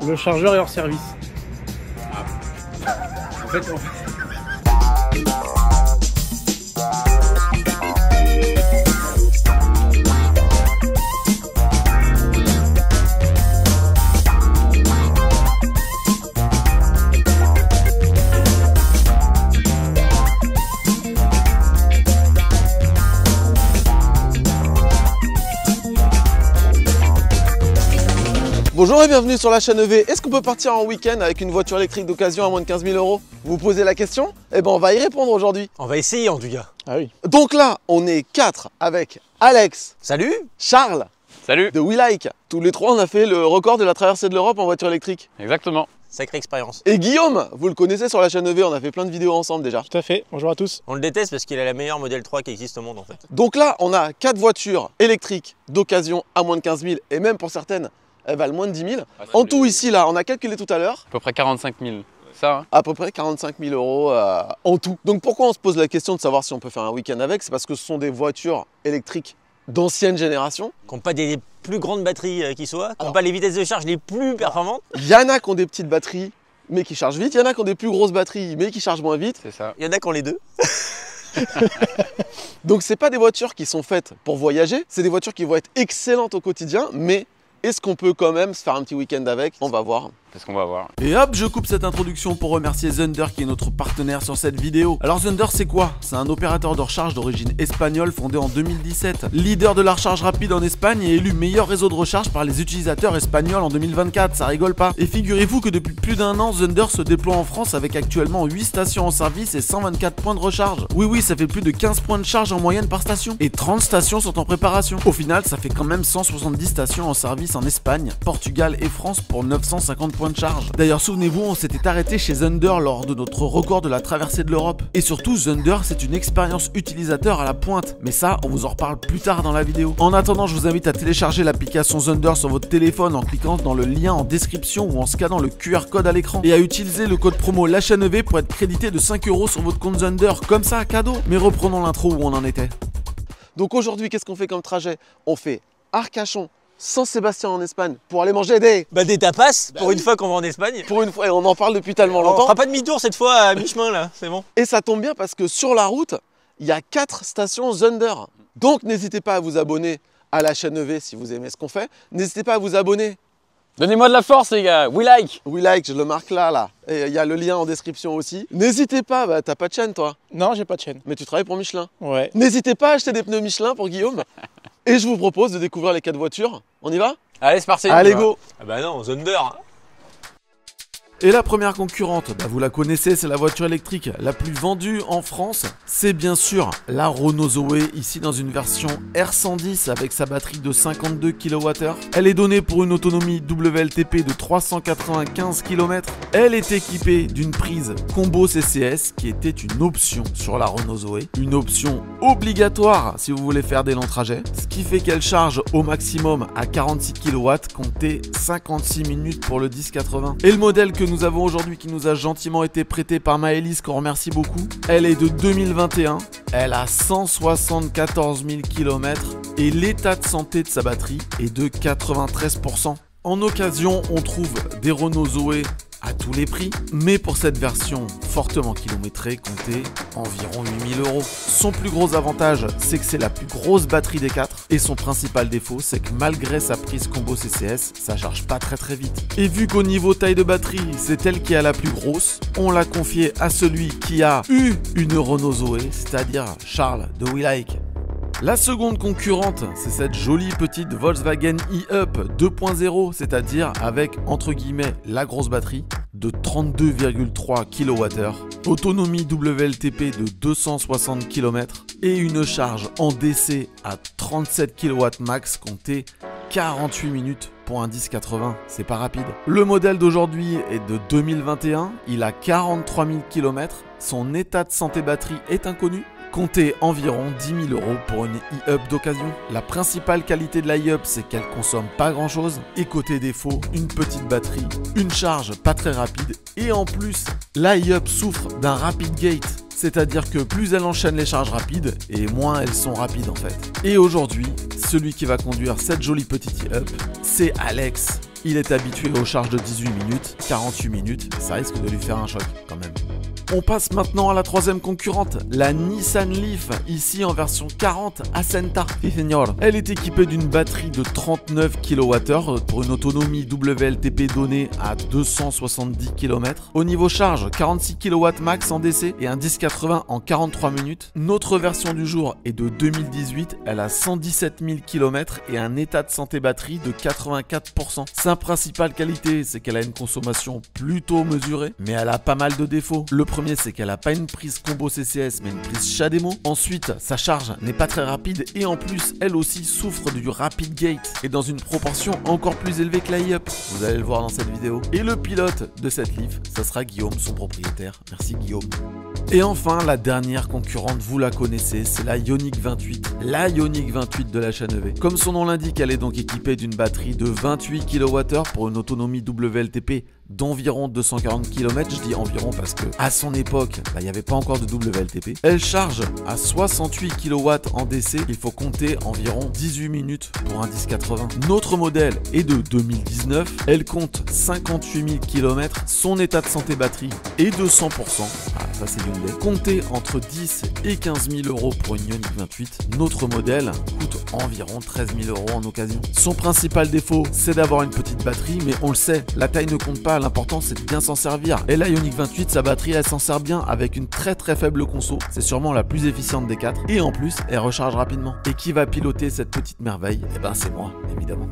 Le chargeur est hors service. En fait, Bonjour et bienvenue sur la chaîne EV. Est-ce qu'on peut partir en week-end avec une voiture électrique d'occasion à moins de 15 000 €? Vous vous posez la question? Eh ben on va y répondre aujourd'hui. On va essayer en tout cas. Ah oui. Donc là, on est 4 avec Alex, Salut. Charles, salut. de WeLike. Tous les trois, on a fait le record de la traversée de l'Europe en voiture électrique. Exactement. Sacrée expérience. Et Guillaume, vous le connaissez sur la chaîne EV, on a fait plein de vidéos ensemble déjà. Tout à fait. Bonjour à tous. On le déteste parce qu'il a la meilleure modèle 3 qui existe au monde en fait. Donc là, on a 4 voitures électriques d'occasion à moins de 15 000 et même pour certaines, elles valent moins de 10 000. En tout ici, là, on a calculé tout à l'heure, À peu près 45 000. Ça, hein? à peu près 45 000 € en tout. Donc pourquoi on se pose la question de savoir si on peut faire un week-end avec? C'est parce que ce sont des voitures électriques d'ancienne génération. Qui n'ont pas des plus grandes batteries qui soient, qui n'ont pas les vitesses de charge les plus performantes. Il y en a qui ont des petites batteries mais qui chargent vite, il y en a qui ont des plus grosses batteries mais qui chargent moins vite. C'est ça. Il y en a qui ont les deux. Donc c'est pas des voitures qui sont faites pour voyager, c'est des voitures qui vont être excellentes au quotidien, mais est-ce qu'on peut quand même se faire un petit week-end avec? On va voir. C'est ce qu'on va voir. Et hop, je coupe cette introduction pour remercier Zunder qui est notre partenaire sur cette vidéo. Alors Zunder, c'est quoi? C'est un opérateur de recharge d'origine espagnole fondé en 2017. Leader de la recharge rapide en Espagne et élu meilleur réseau de recharge par les utilisateurs espagnols en 2024, ça rigole pas. Et figurez-vous que depuis plus d'un an, Zunder se déploie en France avec actuellement 8 stations en service et 124 points de recharge. Oui, ça fait plus de 15 points de charge en moyenne par station. Et 30 stations sont en préparation. Au final, ça fait quand même 170 stations en service en Espagne, Portugal et France pour 950 points de charge. D'ailleurs, souvenez-vous, on s'était arrêté chez Zunder lors de notre record de la traversée de l'Europe. Et surtout, Zunder, c'est une expérience utilisateur à la pointe. Mais ça, on vous en reparle plus tard dans la vidéo. En attendant, je vous invite à télécharger l'application Zunder sur votre téléphone en cliquant dans le lien en description ou en scannant le QR code à l'écran. Et à utiliser le code promo La Chaîne EV pour être crédité de 5 € sur votre compte Zunder. Comme ça, cadeau. Mais reprenons l'intro où on en était. Donc aujourd'hui, qu'est-ce qu'on fait comme trajet? On fait Arcachon, San Sébastien en Espagne pour aller manger des Tapas pour une fois qu'on va en Espagne. pour une fois, et on en parle depuis tellement On longtemps. fera pas demi-tour cette fois à mi-chemin là, c'est bon. Et ça tombe bien parce que sur la route, il y a 4 stations Zunder. Donc n'hésitez pas à vous abonner à la chaîne EV si vous aimez ce qu'on fait. N'hésitez pas à vous abonner. Donnez-moi de la force, les gars. We like. WeLike, je le marque là. Et il y a le lien en description aussi. N'hésitez pas, t'as pas de chaîne toi, Non, j'ai pas de chaîne. mais tu travailles pour Michelin. Ouais. N'hésitez pas à acheter des pneus Michelin pour Guillaume. Et je vous propose de découvrir les 4 voitures. On y va? Allez, c'est parti. Allez, go! Ah bah non, Zunder. Et la première concurrente, vous la connaissez, c'est la voiture électrique la plus vendue en France. C'est bien sûr la Renault Zoé, ici dans une version R110 avec sa batterie de 52 kWh. Elle est donnée pour une autonomie WLTP de 395 km. Elle est équipée d'une prise combo CCS qui était une option sur la Renault Zoé. Une option obligatoire si vous voulez faire des longs trajets. Ce qui fait qu'elle charge au maximum à 46 kW, comptez 56 minutes pour le 1080. Et le modèle que nous avons aujourd'hui qui nous a gentiment été prêté par Maëlys, qu'on remercie beaucoup. Elle est de 2021, elle a 174 000 km et l'état de santé de sa batterie est de 93%. En occasion, on trouve des Renault Zoé à tous les prix, mais pour cette version fortement kilométrée, comptez environ 8 000 €. Son plus gros avantage, c'est que c'est la plus grosse batterie des 4, et son principal défaut, c'est que malgré sa prise combo CCS, ça charge pas très vite. Et vu qu'au niveau taille de batterie, c'est elle qui a la plus grosse, on l'a confiée à celui qui a eu une Renault Zoé, c'est-à-dire Charles de WeLike. La seconde concurrente, c'est cette jolie petite Volkswagen e-Up 2.0, c'est-à-dire avec, entre guillemets, la grosse batterie de 32,3 kWh, autonomie WLTP de 260 km et une charge en DC à 37 kW max, comptez 48 minutes pour un 1080, c'est pas rapide. Le modèle d'aujourd'hui est de 2021, il a 43 000 km, son état de santé batterie est inconnu. Comptez environ 10 000 € pour une e-Up d'occasion. La principale qualité de la e-Up, c'est qu'elle consomme pas grand chose. Et côté défaut, une petite batterie, une charge pas très rapide. Et en plus, la e-Up souffre d'un rapid gate. C'est-à-dire que plus elle enchaîne les charges rapides, et moins elles sont rapides en fait. Et aujourd'hui, celui qui va conduire cette jolie petite e-Up, c'est Alex. Il est habitué aux charges de 18 minutes, 48 minutes, ça risque de lui faire un choc quand même. On passe maintenant à la troisième concurrente, la Nissan Leaf, ici en version 40 Ascenta. Elle est équipée d'une batterie de 39 kWh pour une autonomie WLTP donnée à 270 km. Au niveau charge, 46 kW max en DC et un 1080 en 43 minutes. Notre version du jour est de 2018, elle a 117 000 km et un état de santé batterie de 84%. Sa principale qualité, c'est qu'elle a une consommation plutôt mesurée, mais elle a pas mal de défauts. Le premier, c'est qu'elle n'a pas une prise combo CCS mais une prise CHAdeMO. Ensuite, sa charge n'est pas très rapide et en plus, elle aussi souffre du rapid gate et dans une proportion encore plus élevée que la e-up. Vous allez le voir dans cette vidéo. Et le pilote de cette Leaf, ça sera Guillaume, son propriétaire. Merci Guillaume. Et enfin, la dernière concurrente, vous la connaissez, c'est la Ioniq 28. La Ioniq 28 de la chaîne EV. Comme son nom l'indique, elle est donc équipée d'une batterie de 28 kWh pour une autonomie WLTP d'environ 240 km. Je dis environ parce que à son époque, il n'y avait pas encore de WLTP. Elle charge à 68 kW en DC. Il faut compter environ 18 minutes pour un 1080. Notre modèle est de 2019. Elle compte 58 000 km. Son état de santé batterie est de 100%. Ah, ça c'est Hyundai. Comptez entre 10 et 15 000 euros pour une Ioniq 28. Notre modèle coûte environ 13 000 euros en occasion. Son principal défaut, c'est d'avoir une petite batterie, mais on le sait, la taille ne compte pas. L'important c'est de bien s'en servir. Et la Ioniq 28, sa batterie elle s'en sert bien avec une très faible conso. C'est sûrement la plus efficiente des 4. Et en plus, elle recharge rapidement. Et qui va piloter cette petite merveille? Eh ben c'est moi, évidemment.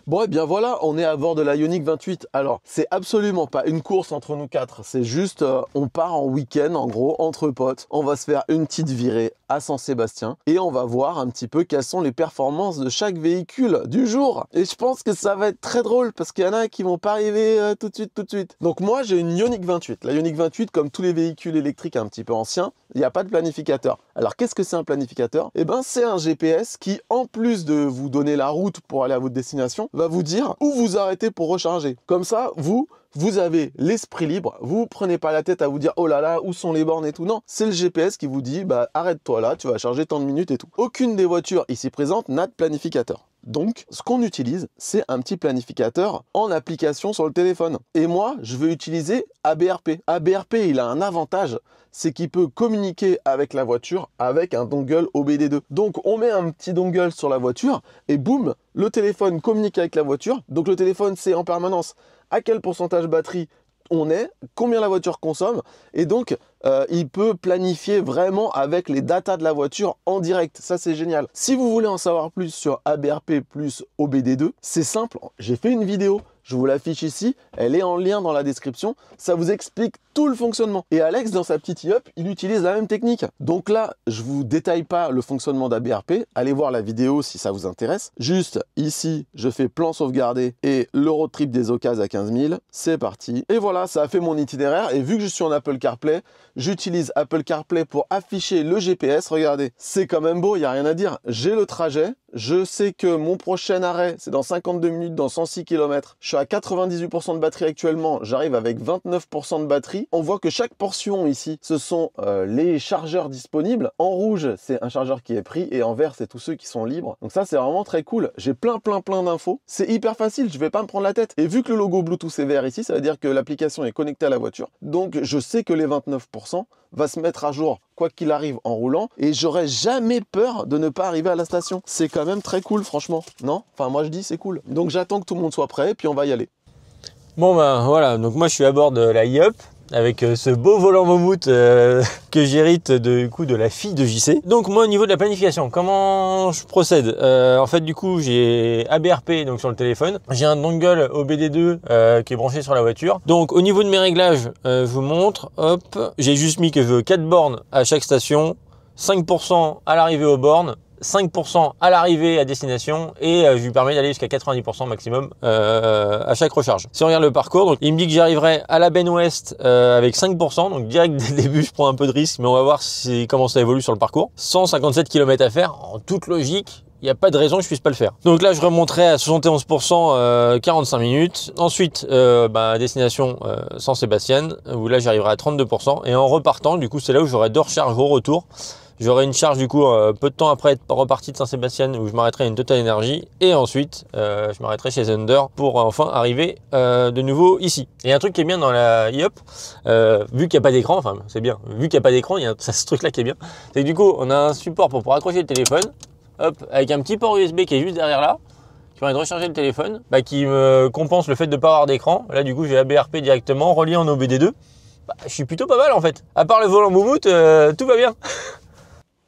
Bon, et bien voilà, on est à bord de la Ioniq 28. Alors, c'est absolument pas une course entre nous quatre. C'est juste, on part en week-end, en gros, entre potes. On va se faire une petite virée à Saint-Sébastien et on va voir un petit peu quelles sont les performances de chaque véhicule du jour. Et je pense que ça va être très drôle parce qu'il y en a qui vont pas arriver tout de suite. Donc moi, j'ai une Ioniq 28. La Ioniq 28, comme tous les véhicules électriques un petit peu anciens, il n'y a pas de planificateur. Alors, qu'est-ce que c'est un planificateur? Eh ben, c'est un GPS qui, en plus de vous donner la route pour aller à votre destination, va vous dire où vous arrêter pour recharger. Comme ça, vous avez l'esprit libre, vous prenez pas la tête à vous dire oh là là, où sont les bornes et tout. Non, c'est le GPS qui vous dit bah arrête-toi là, tu vas charger tant de minutes et tout. Aucune des voitures ici présentes n'a de planificateur. Donc, ce qu'on utilise, c'est un petit planificateur en application sur le téléphone. Et moi, je veux utiliser ABRP. ABRP, il a un avantage, c'est qu'il peut communiquer avec la voiture avec un dongle OBD2. Donc, on met un petit dongle sur la voiture et boum, le téléphone communique avec la voiture. Donc, le téléphone sait en permanence à quel pourcentage batterie on est, combien la voiture consomme, et donc il peut planifier vraiment avec les datas de la voiture en direct. Ça, c'est génial. Si vous voulez en savoir plus sur ABRP plus OBD2, c'est simple, j'ai fait une vidéo, je vous l'affiche ici, elle est en lien dans la description, ça vous explique tout le fonctionnement. Et Alex, dans sa petite e-up, il utilise la même technique. Donc là, je vous détaille pas le fonctionnement d'ABRP, allez voir la vidéo si ça vous intéresse. Juste ici, je fais plan sauvegardé et le road trip des occasions à 15 000, c'est parti. Et voilà, ça a fait mon itinéraire, et vu que je suis en Apple CarPlay, j'utilise Apple CarPlay pour afficher le GPS. Regardez, c'est quand même beau, il n'y a rien à dire. J'ai le trajet, je sais que mon prochain arrêt, c'est dans 52 minutes, dans 106 km. Je suis à 98% de batterie actuellement, j'arrive avec 29% de batterie. On voit que chaque portion ici, ce sont les chargeurs disponibles. En rouge, c'est un chargeur qui est pris, et en vert, c'est tous ceux qui sont libres. Donc ça, c'est vraiment très cool. J'ai plein d'infos. C'est hyper facile, je vais pas me prendre la tête. Et vu que le logo Bluetooth est vert ici, ça veut dire que l'application est connectée à la voiture. Donc je sais que les 29% va se mettre à jour quoi qu'il arrive en roulant, et j'aurais jamais peur de ne pas arriver à la station. C'est quand même très cool, franchement. Non? Enfin, moi je dis c'est cool. Donc j'attends que tout le monde soit prêt, puis on va y aller. Bon ben voilà, donc moi je suis à bord de la e-up avec ce beau volant Mammouth que j'hérite du coup de la fille de JC. Donc moi au niveau de la planification, comment je procède? En fait du coup j'ai ABRP donc sur le téléphone, j'ai un dongle OBD2 qui est branché sur la voiture. Donc au niveau de mes réglages, je vous montre, hop, j'ai juste mis que je veux 4 bornes à chaque station, 5% à l'arrivée aux bornes, 5% à l'arrivée à destination, et je lui permets d'aller jusqu'à 90% maximum à chaque recharge. Si on regarde le parcours, donc il me dit que j'arriverai à la benne ouest avec 5%, donc direct dès le début je prends un peu de risque, mais on va voir comment ça évolue sur le parcours. 157 km à faire, en toute logique, il n'y a pas de raison que je puisse pas le faire. Donc là, je remonterai à 71%, 45 minutes. Ensuite, destination Saint-Sébastien, où là, j'arriverai à 32%. Et en repartant, du coup, c'est là où j'aurai 2 recharges au retour. J'aurai une charge du coup peu de temps après être reparti de Saint-Sébastien où je m'arrêterai à une Total Energy et ensuite je m'arrêterai chez Thunder pour enfin arriver de nouveau ici. Et un truc qui est bien dans la iHop, vu qu'il n'y a pas d'écran, enfin c'est bien, vu qu'il n'y a pas d'écran, il y a ce truc là qui est bien, c'est que du coup on a un support pour pouvoir accrocher le téléphone, hop, avec un petit port USB qui est juste derrière là, qui permet de recharger le téléphone, qui me compense le fait de ne pas avoir d'écran. Là du coup j'ai la BRP directement relié en OBD2. Je suis plutôt pas mal en fait. À part le volant moumoute, tout va bien.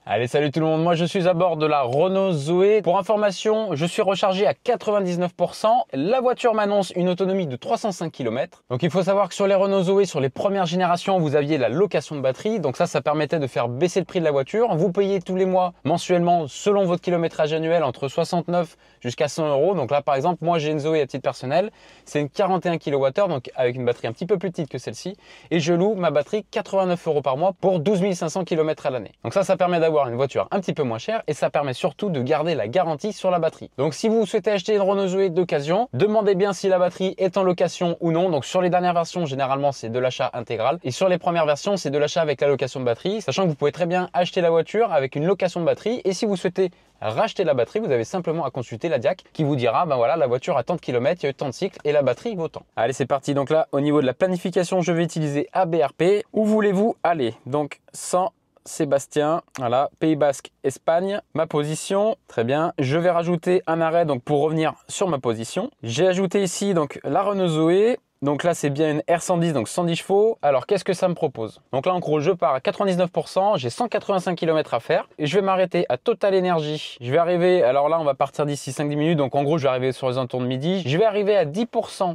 Allez, salut tout le monde, moi je suis à bord de la Renault Zoé. Pour information, je suis rechargé à 99%. La voiture m'annonce une autonomie de 305 km. Donc il faut savoir que sur les Renault Zoé, sur les premières générations, vous aviez la location de batterie. Donc ça permettait de faire baisser le prix de la voiture. Vous payez tous les mois, mensuellement, selon votre kilométrage annuel, entre 69 jusqu'à 100 €. Donc là par exemple, moi j'ai une Zoé à titre personnel. C'est une 41 kWh, donc avec une batterie un petit peu plus petite que celle-ci. Et je loue ma batterie 89 € par mois pour 12 500 km à l'année. Donc ça permet d'avoir une voiture un petit peu moins chère et ça permet surtout de garder la garantie sur la batterie. Donc si vous souhaitez acheter une Renault Zoé d'occasion, demandez bien si la batterie est en location ou non. Donc sur les dernières versions, généralement c'est de l'achat intégral et sur les premières versions, c'est de l'achat avec la location de batterie, sachant que vous pouvez très bien acheter la voiture avec une location de batterie et si vous souhaitez racheter la batterie, vous avez simplement à consulter la DIAC qui vous dira, ben voilà, la voiture a tant de kilomètres, il y a eu tant de cycles et la batterie vaut tant. Allez, c'est parti. Donc là, au niveau de la planification, je vais utiliser ABRP. Où voulez-vous aller? Donc Saint-Sébastien, voilà, Pays Basque, Espagne, ma position, très bien. Je vais rajouter un arrêt donc pour revenir sur ma position. J'ai ajouté ici donc la Renault Zoé. Donc là, c'est bien une R110, donc 110 chevaux. Alors, qu'est-ce que ça me propose? Donc là, en gros, je pars à 99%, j'ai 185 km à faire et je vais m'arrêter à Total Energy. Je vais arriver, alors là, on va partir d'ici 5-10 minutes, donc en gros, je vais arriver sur les alentours de midi. Je vais arriver à 10%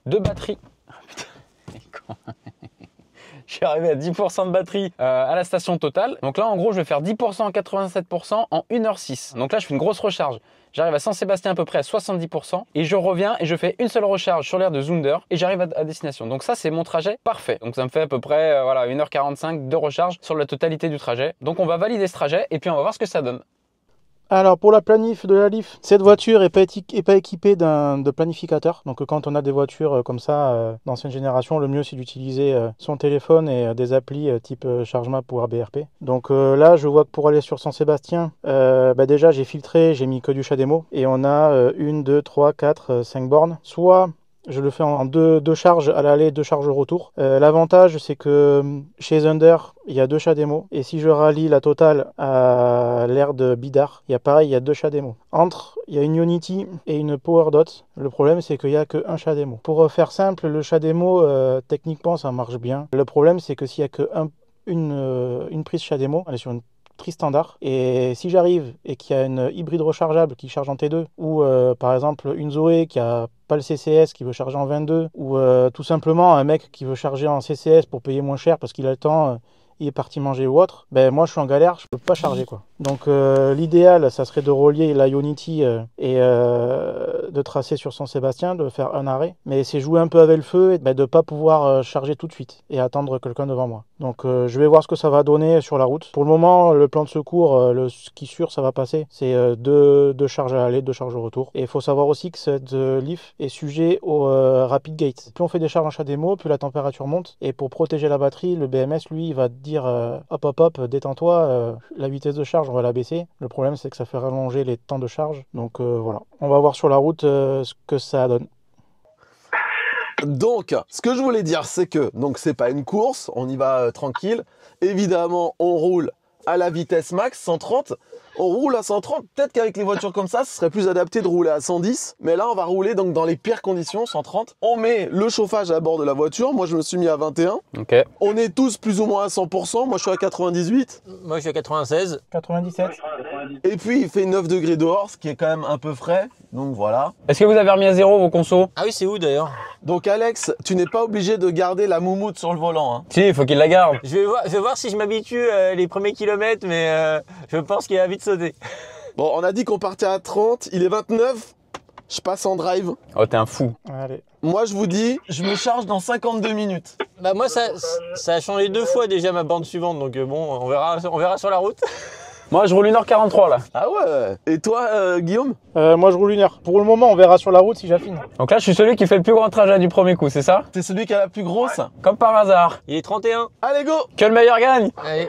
de batterie. Ah, putain, je suis arrivé à 10% de batterie à la station Total. Donc là, en gros, je vais faire 10% 87% en 1h06. Donc là, je fais une grosse recharge. J'arrive à Saint-Sébastien à peu près à 70% et je reviens et je fais une seule recharge sur l'aire de Zunder et j'arrive à destination. Donc ça, c'est mon trajet parfait. Donc ça me fait à peu près voilà, 1h45 de recharge sur la totalité du trajet. Donc on va valider ce trajet et puis on va voir ce que ça donne. Alors pour la planif de la Leaf, cette voiture n'est pas équipée de planificateur. Donc quand on a des voitures comme ça d'ancienne génération, le mieux c'est d'utiliser son téléphone et des applis type ChargeMap ou ABRP. Donc là je vois que pour aller sur Saint-Sébastien, déjà j'ai filtré, j'ai mis que du CHAdeMO et on a 1, 2, 3, 4, 5 bornes. Soit je le fais en deux charges à l'aller, 2 charges au retour. L'avantage, c'est que chez Thunder, il y a 2 CHAdeMO. Et si je rallie la totale à l'aire de Bidart, il y a 2 CHAdeMO. Entre, il y a une Unity et une PowerDot. Le problème, c'est qu'il n'y a qu'un CHAdeMO. Pour faire simple, le CHAdeMO, techniquement, ça marche bien. Le problème, c'est que s'il n'y a qu'une prise CHAdeMO, elle est sur une prise standard, et si j'arrive et qu'il y a une hybride rechargeable qui charge en T2 ou par exemple une Zoé qui a pas le CCS qui veut charger en 22 ou tout simplement un mec qui veut charger en CCS pour payer moins cher parce qu'il a le temps, il est parti manger ou autre, moi je suis en galère, je peux pas charger quoi. Donc l'idéal ça serait de relier la Unity et de tracer sur Saint-Sébastien, de faire un arrêt, mais c'est jouer un peu avec le feu et de pas pouvoir charger tout de suite et attendre quelqu'un devant moi. Donc je vais voir ce que ça va donner sur la route. Pour le moment, le plan de secours, ce qui sûr ça va passer, c'est deux charges à l'aller, 2 charges au retour. Et il faut savoir aussi que cette Leaf est sujet au Rapid Gate. Plus on fait des charges en CHAdeMO, plus la température monte. Et pour protéger la batterie, le BMS lui il va dire hop, détends-toi, la vitesse de charge on va la baisser. Le problème c'est que ça fait rallonger les temps de charge. Donc voilà, on va voir sur la route ce que ça donne. Donc, ce que je voulais dire, c'est que donc c'est pas une course, on y va tranquille. Évidemment, on roule à la vitesse max, 130. On roule à 130. Peut-être qu'avec les voitures comme ça, ce serait plus adapté de rouler à 110. Mais là, on va rouler donc dans les pires conditions, 130. On met le chauffage à bord de la voiture. Moi, je me suis mis à 21. Ok. On est tous plus ou moins à 100%. Moi, je suis à 98. Moi, je suis à 96. 97. Et puis, il fait 9 degrés dehors, ce qui est quand même un peu frais. Donc voilà. Est-ce que vous avez remis à zéro vos consos? Ah oui, c'est où d'ailleurs? Donc Alex, tu n'es pas obligé de garder la moumoute sur le volant. Hein. Si, il faut qu'il la garde. Je vais voir si je m'habitue les premiers kilomètres, mais je pense qu'il va vite sauter. Bon, on a dit qu'on partait à 30. Il est 29. Je passe en drive. Oh, t'es un fou. Allez. Moi, je vous dis, je me charge dans 52 minutes. Bah moi, ça a changé 2 fois déjà ma bande suivante, donc bon, on verra sur la route. Moi, je roule 1h43 là. Ah ouais. Et toi, Guillaume? Moi je roule 1 heure. Pour le moment on verra sur la route si j'affine. Donc là, je suis celui qui fait le plus grand trajet du premier coup, c'est ça? T'es celui qui a la plus grosse? Comme par hasard. Il est 31. Allez, go! Que le meilleur gagne. Allez.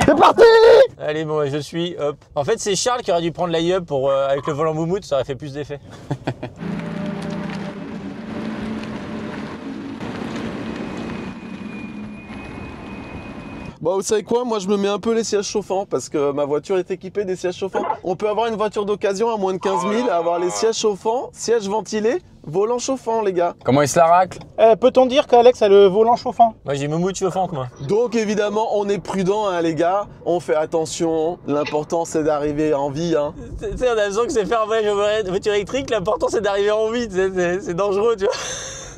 C'est parti! Allez, bon, je suis, hop. En fait, c'est Charles qui aurait dû prendre la e-up pour, avec le volant moumoute, ça aurait fait plus d'effet. Bon, vous savez quoi? Moi, je me mets un peu les sièges chauffants parce que ma voiture est équipée des sièges chauffants. On peut avoir une voiture d'occasion à moins de 15 000, avoir les sièges chauffants, sièges ventilés, volant chauffant, les gars. Comment il se la racle? Peut-on dire qu'Alex a le volant chauffant? Moi, j'ai moumoute chauffante, moi. Donc, évidemment, on est prudent, hein, les gars. On fait attention. L'important, c'est d'arriver en vie, hein. Tu sais, on a l'impression que c'est faire un voyage en voiture électrique, l'important, c'est d'arriver en vie, c'est dangereux, tu vois.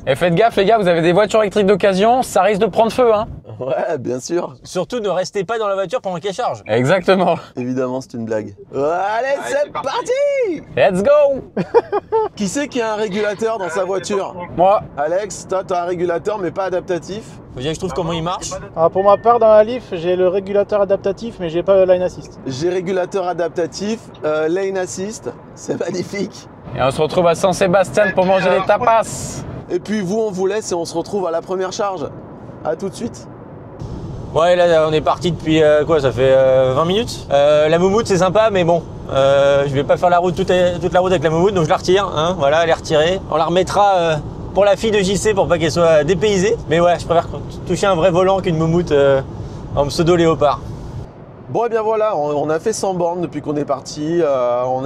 Et faites gaffe les gars, vous avez des voitures électriques d'occasion, ça risque de prendre feu hein. Ouais, bien sûr. Surtout, ne restez pas dans la voiture pendant qu'elle charge. Exactement. Évidemment, c'est une blague. Allez, c'est parti! Let's go. Qui c'est qui a un régulateur dans sa voiture? Moi. Alex, toi, t'as un régulateur, mais pas adaptatif. Faut dire que je trouve comment il marche. Alors pour ma part, dans la Leaf, j'ai le régulateur adaptatif, mais j'ai pas le line assist. J'ai régulateur adaptatif, lane assist. C'est magnifique. Et on se retrouve à San Sébastien pour manger des tapas. Et puis vous, on vous laisse et on se retrouve à la première charge. À tout de suite. Ouais, là, on est parti depuis, quoi, ça fait 20 minutes. La moumoute, c'est sympa, mais bon, je vais pas faire la route toute la route avec la moumoute, donc je la retire, hein, voilà, elle est retirée. On la remettra pour la fille de JC pour pas qu'elle soit dépaysée. Mais ouais, je préfère toucher un vrai volant qu'une moumoute en pseudo léopard. Bon et bien voilà, on a fait 100 bornes depuis qu'on est parti,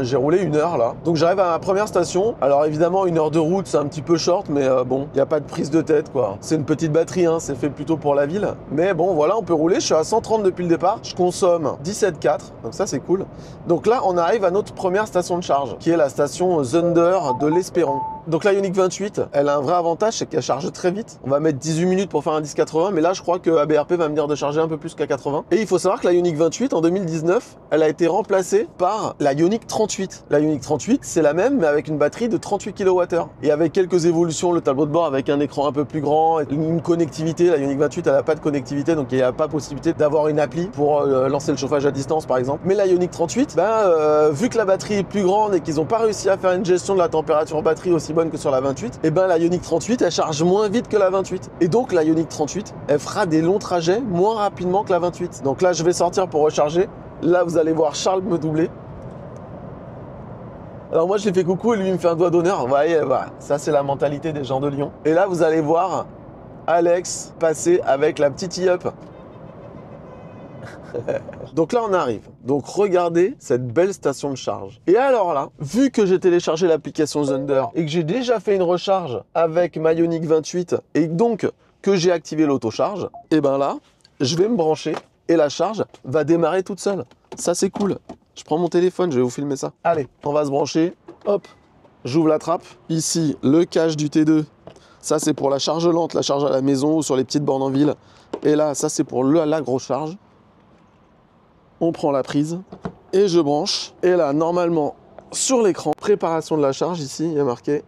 j'ai roulé 1 heure là. Donc j'arrive à ma première station. Alors évidemment 1 heure de route c'est un petit peu short, mais bon, il n'y a pas de prise de tête quoi. C'est une petite batterie, hein, c'est fait plutôt pour la ville. Mais bon voilà, on peut rouler, je suis à 130 depuis le départ. Je consomme 17,4, donc ça c'est cool. Donc là on arrive à notre première station de charge, qui est la station Zunder de l'Espéron. Donc la Ioniq 28, elle a un vrai avantage, c'est qu'elle charge très vite. On va mettre 18 minutes pour faire un 1080, mais là je crois que ABRP va me dire de charger un peu plus qu'à 80. Et il faut savoir que la Ioniq 28 en 2019, elle a été remplacée par la Ioniq 38. La Ioniq 38, c'est la même, mais avec une batterie de 38 kWh. Et avec quelques évolutions, le tableau de bord avec un écran un peu plus grand, une connectivité. La Ioniq 28, elle n'a pas de connectivité, donc il n'y a pas possibilité d'avoir une appli pour lancer le chauffage à distance par exemple. Mais la Ioniq 38, vu que la batterie est plus grande et qu'ils n'ont pas réussi à faire une gestion de la température batterie aussi bonne que sur la 28, et la Ioniq 38 elle charge moins vite que la 28. Et donc la Ioniq 38 elle fera des longs trajets moins rapidement que la 28. Donc là je vais sortir pour recharger. Là vous allez voir Charles me doubler. Alors moi je lui fais coucou et lui il me fait un doigt d'honneur. Vous voyez, voilà, ça c'est la mentalité des gens de Lyon. Et là vous allez voir Alex passer avec la petite e-up. Donc là on arrive, donc regardez cette belle station de charge. Et alors là, vu que j'ai téléchargé l'application Zunder et que j'ai déjà fait une recharge avec ma Ioniq 28 et donc que j'ai activé l'autocharge, et ben là, je vais me brancher et la charge va démarrer toute seule. Ça c'est cool. Je prends mon téléphone, je vais vous filmer ça. Allez, on va se brancher, hop, j'ouvre la trappe. Ici, le cache du T2. Ça c'est pour la charge lente, la charge à la maison ou sur les petites bornes en ville. Et là, ça c'est pour la grosse charge. On prend la prise et je branche. Et là, normalement, sur l'écran, préparation de la charge, ici, il y a marqué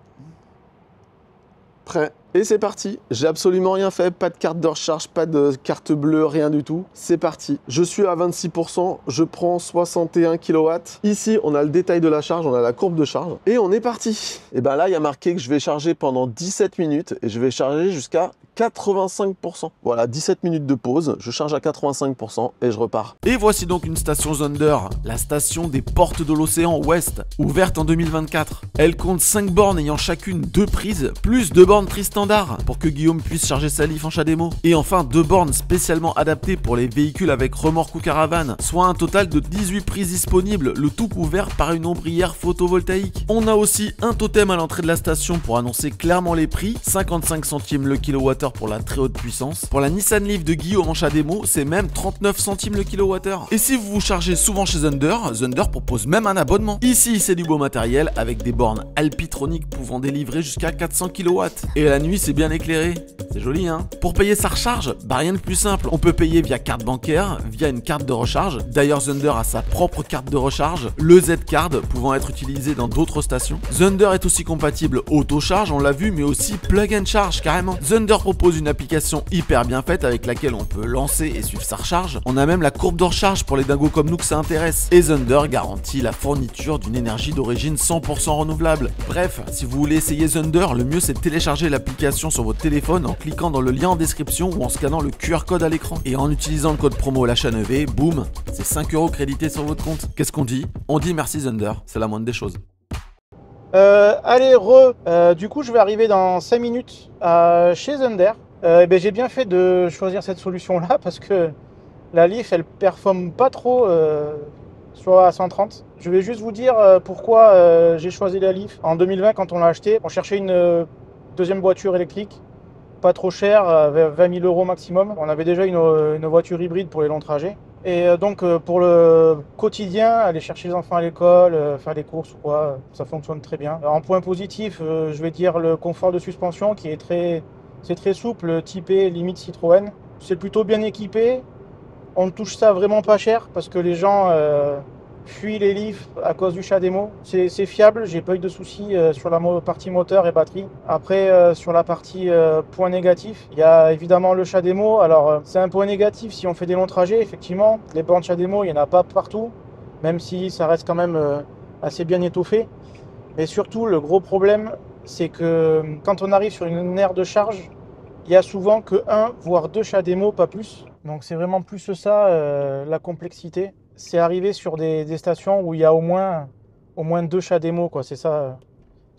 prêt. Et c'est parti. J'ai absolument rien fait, pas de carte de recharge, pas de carte bleue, rien du tout. C'est parti. Je suis à 26%, je prends 61 kW. Ici, on a le détail de la charge, on a la courbe de charge. Et on est parti. Et ben là, il y a marqué que je vais charger pendant 17 minutes et je vais charger jusqu'à 85%. Voilà, 17 minutes de pause, je charge à 85% et je repars. Et voici donc une station Zunder, la station des portes de l'océan ouest, ouverte en 2024. Elle compte 5 bornes ayant chacune 2 prises, plus 2 bornes tri-standard pour que Guillaume puisse charger sa Leaf en chat démo. Et enfin 2 bornes spécialement adaptées pour les véhicules avec remorque ou caravane, soit un total de 18 prises disponibles, le tout couvert par une ombrière photovoltaïque. On a aussi un totem à l'entrée de la station pour annoncer clairement les prix, 55 centimes le kilowattheure pour la très haute puissance. Pour la Nissan Leaf de Guillaume en chat démo, c'est même 39 centimes le kilowattheure. Et si vous vous chargez souvent chez Zunder, Zunder propose même un abonnement. Ici, c'est du beau matériel avec des bornes Alpitronic pouvant délivrer jusqu'à 400 kW. Et la nuit, c'est bien éclairé. C'est joli, hein? Pour payer sa recharge, rien de plus simple. On peut payer via carte bancaire, via une carte de recharge. D'ailleurs, Zunder a sa propre carte de recharge, le Z-Card, pouvant être utilisé dans d'autres stations. Zunder est aussi compatible auto-charge, on l'a vu, mais aussi plug and charge carrément. Zunder propose une application hyper bien faite avec laquelle on peut lancer et suivre sa recharge. On a même la courbe de recharge pour les dingos comme nous que ça intéresse. Et Zunder garantit la fourniture d'une énergie d'origine 100% renouvelable. Bref, si vous voulez essayer Zunder, le mieux c'est de télécharger l'application l'application sur votre téléphone en cliquant dans le lien en description ou en scannant le QR code à l'écran. Et en utilisant le code promo LACHANEV, boum, c'est 5 € crédités sur votre compte. Qu'est-ce qu'on dit? On dit merci Zunder, c'est la moindre des choses. Allez, du coup, je vais arriver dans 5 minutes chez Zunder. J'ai bien fait de choisir cette solution-là parce que la Leaf, elle performe pas trop sur la 130. Je vais juste vous dire pourquoi j'ai choisi la Leaf. En 2020, quand on l'a acheté, on cherchait une deuxième voiture électrique, pas trop chère, 20 000 € maximum. On avait déjà une voiture hybride pour les longs trajets. Et donc pour le quotidien, aller chercher les enfants à l'école, faire les courses ou quoi, ça fonctionne très bien. En point positif, je vais dire le confort de suspension qui est très souple, typé limite Citroën. C'est plutôt bien équipé. On touche ça vraiment pas cher parce que les gens fuient les Leaf à cause du CHAdeMO. C'est fiable, j'ai pas eu de soucis sur la partie moteur et batterie. Après, sur la partie point négatif, il y a évidemment le CHAdeMO. Alors, c'est un point négatif si on fait des longs trajets, effectivement. Les bornes CHAdeMO, il n'y en a pas partout, même si ça reste quand même assez bien étoffé. Mais surtout, le gros problème, c'est que quand on arrive sur une aire de charge, il y a souvent que 1 voire 2 CHAdeMO, pas plus. Donc c'est vraiment plus ça la complexité. C'est arriver sur des stations où il y a au moins 2 CHAdeMO, quoi. C'est ça.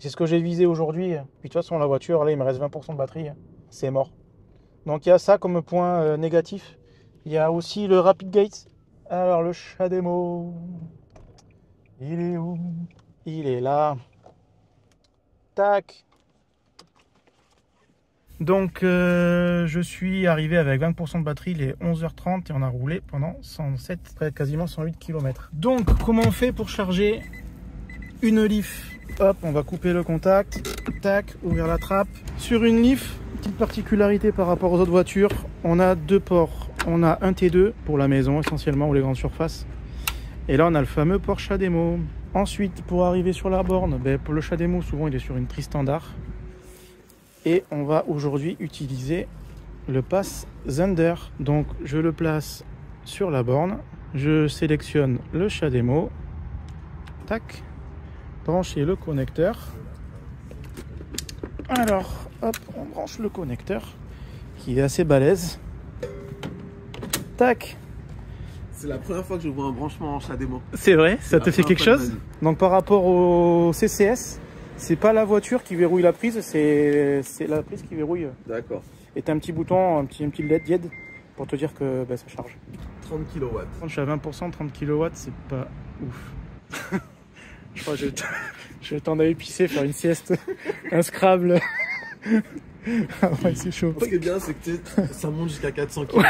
C'est ce que j'ai visé aujourd'hui. Puis de toute façon, la voiture, là, il me reste 20% de batterie. C'est mort. Donc il y a ça comme point négatif. Il y a aussi le Rapid Gate. Alors le CHAdeMO, il est où? Il est là. Tac. Donc je suis arrivé avec 20% de batterie, il est 11h30 et on a roulé pendant 107, quasiment 108 km. Donc comment on fait pour charger une Leaf? Hop, on va couper le contact, tac, ouvrir la trappe. Sur une Leaf, petite particularité par rapport aux autres voitures, on a 2 ports. On a un T2 pour la maison essentiellement ou les grandes surfaces. Et là on a le fameux port CHAdeMO. Ensuite, pour arriver sur la borne, pour le CHAdeMO souvent il est sur une prise standard. Et on va aujourd'hui utiliser le pass Zunder. Donc je le place sur la borne, je sélectionne le CHAdeMO, tac, brancher le connecteur. Alors hop, on branche le connecteur qui est assez balèze. Tac. C'est la première fois que je vois un branchement en CHAdeMO. C'est vrai, ça te fait quelque chose? Donc par rapport au CCS, c'est pas la voiture qui verrouille la prise, c'est la prise qui verrouille. D'accord. Et t'as un petit bouton, un petit LED diède pour te dire que ça charge. 30 kW. Quand je suis à 20%, 30 kW, c'est pas ouf. Je crois que j'ai le temps d'aller pisser, faire une sieste, un Scrabble. Ah ouais, c'est chaud. Ce qui est bien, c'est que ça monte jusqu'à 400 kW.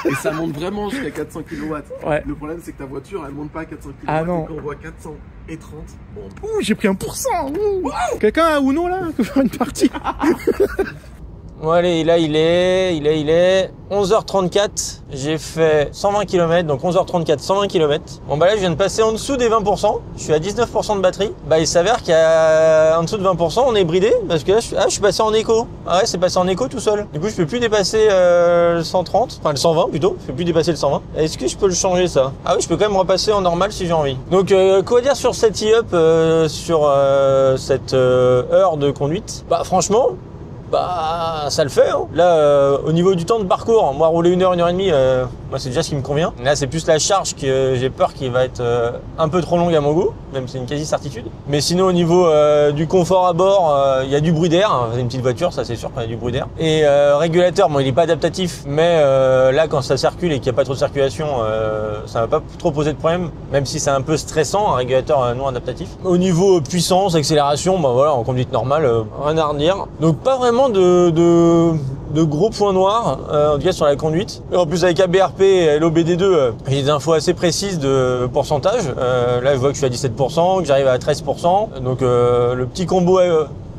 Et ça monte vraiment jusqu'à 400 kW. Ouais. Le problème, c'est que ta voiture, elle monte pas à 400 kW. Ah non. Et quand on voit 400 et 30, bon. Ouh, j'ai pris 1%. Quelqu'un a Uno là pour faire une partie? Bon allez, là il est 11h34, j'ai fait 120 km, donc 11h34, 120 km. Bon bah là je viens de passer en dessous des 20%, je suis à 19% de batterie. Bah il s'avère qu'en dessous de 20% on est bridé, parce que là je suis passé en éco. Ah ouais, c'est passé en éco tout seul. Du coup je peux plus dépasser le 130, enfin le 120 plutôt, je peux plus dépasser le 120. Est-ce que je peux le changer ça? Ah oui, je peux quand même repasser en normal si j'ai envie. Donc quoi dire sur cette e-up, sur cette heure de conduite? Bah franchement, bah ça le fait hein. Là au niveau du temps de parcours, moi rouler 1h, 1h30, moi c'est déjà ce qui me convient. Là c'est plus la charge que j'ai peur qu'il va être un peu trop longue à mon goût, même c'est une quasi certitude. Mais sinon au niveau du confort à bord, il y a du bruit d'air, hein. C'est une petite voiture, ça c'est sûr qu'il y a du bruit d'air. Et régulateur, bon il est pas adaptatif, mais là quand ça circule et qu'il n'y a pas trop de circulation, ça va pas trop poser de problème, même si c'est un peu stressant, un régulateur non adaptatif. Au niveau puissance, accélération, bah voilà, en conduite normale, rien à redire. Donc pas vraiment de gros points noirs, en tout cas sur la conduite. Et en plus avec ABRP et l'OBD2, j'ai des infos assez précises de pourcentage. Là je vois que je suis à 17%, que j'arrive à 13%. Donc le petit combo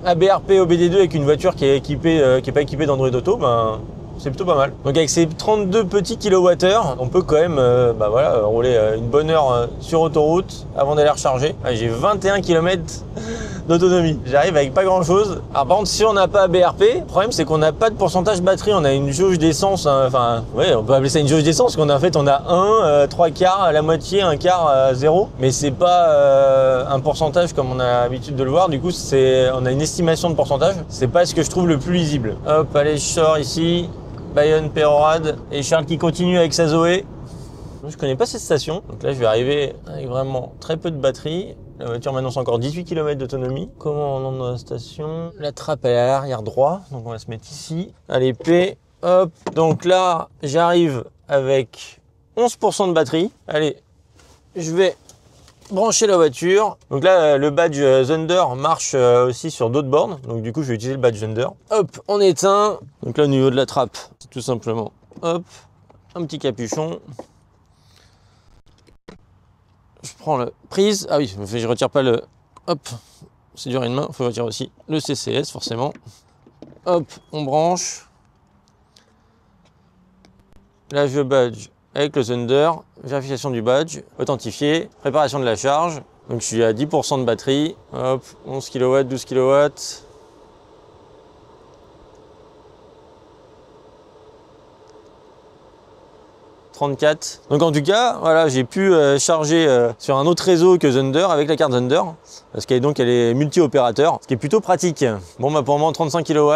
ABRP OBD2 avec une voiture qui est pas équipée d'Android Auto, ben c'est plutôt pas mal. Donc avec ces 32 petits kWh, on peut quand même bah voilà, rouler une bonne heure sur autoroute avant d'aller recharger. J'ai 21 km d'autonomie. J'arrive avec pas grand chose. Alors par contre, si on n'a pas BRP, le problème c'est qu'on n'a pas de pourcentage batterie. On a une jauge d'essence, hein, enfin, ouais, on peut appeler ça une jauge d'essence, parce qu'en fait on a 1, 3 quarts, la moitié, 1 quart, 0. Mais c'est pas un pourcentage comme on a l'habitude de le voir. Du coup, on a une estimation de pourcentage. C'est pas ce que je trouve le plus lisible. Hop, allez, je sors ici. Bayonne, Pérorade et Charles qui continue avec sa Zoé. Je connais pas cette station, donc là je vais arriver avec vraiment très peu de batterie. La voiture m'annonce encore 18 km d'autonomie. Comment on entre dans la station? La trappe elle est à l'arrière droit, donc on va se mettre ici. Allez, P, hop. Donc là j'arrive avec 11% de batterie. Allez, je vais brancher la voiture. Donc là le badge Thunder marche aussi sur d'autres bornes, donc du coup je vais utiliser le badge Thunder. Hop, on éteint. Donc là au niveau de la trappe, c'est tout simplement, hop, un petit capuchon. Je prends la prise. Ah oui, je retire pas le... Hop, c'est dur à une main, il faut retirer aussi le CCS forcément. Hop, on branche. Là, je badge avec le Thunder. Vérification du badge, authentifié, préparation de la charge. Donc je suis à 10% de batterie. Hop, 11 kW, 12 kW. 34. Donc en tout cas, voilà, j'ai pu charger sur un autre réseau que Thunder avec la carte Thunder, parce qu'elle est multi-opérateur, ce qui est plutôt pratique. Bon, bah pour moi 35 kW,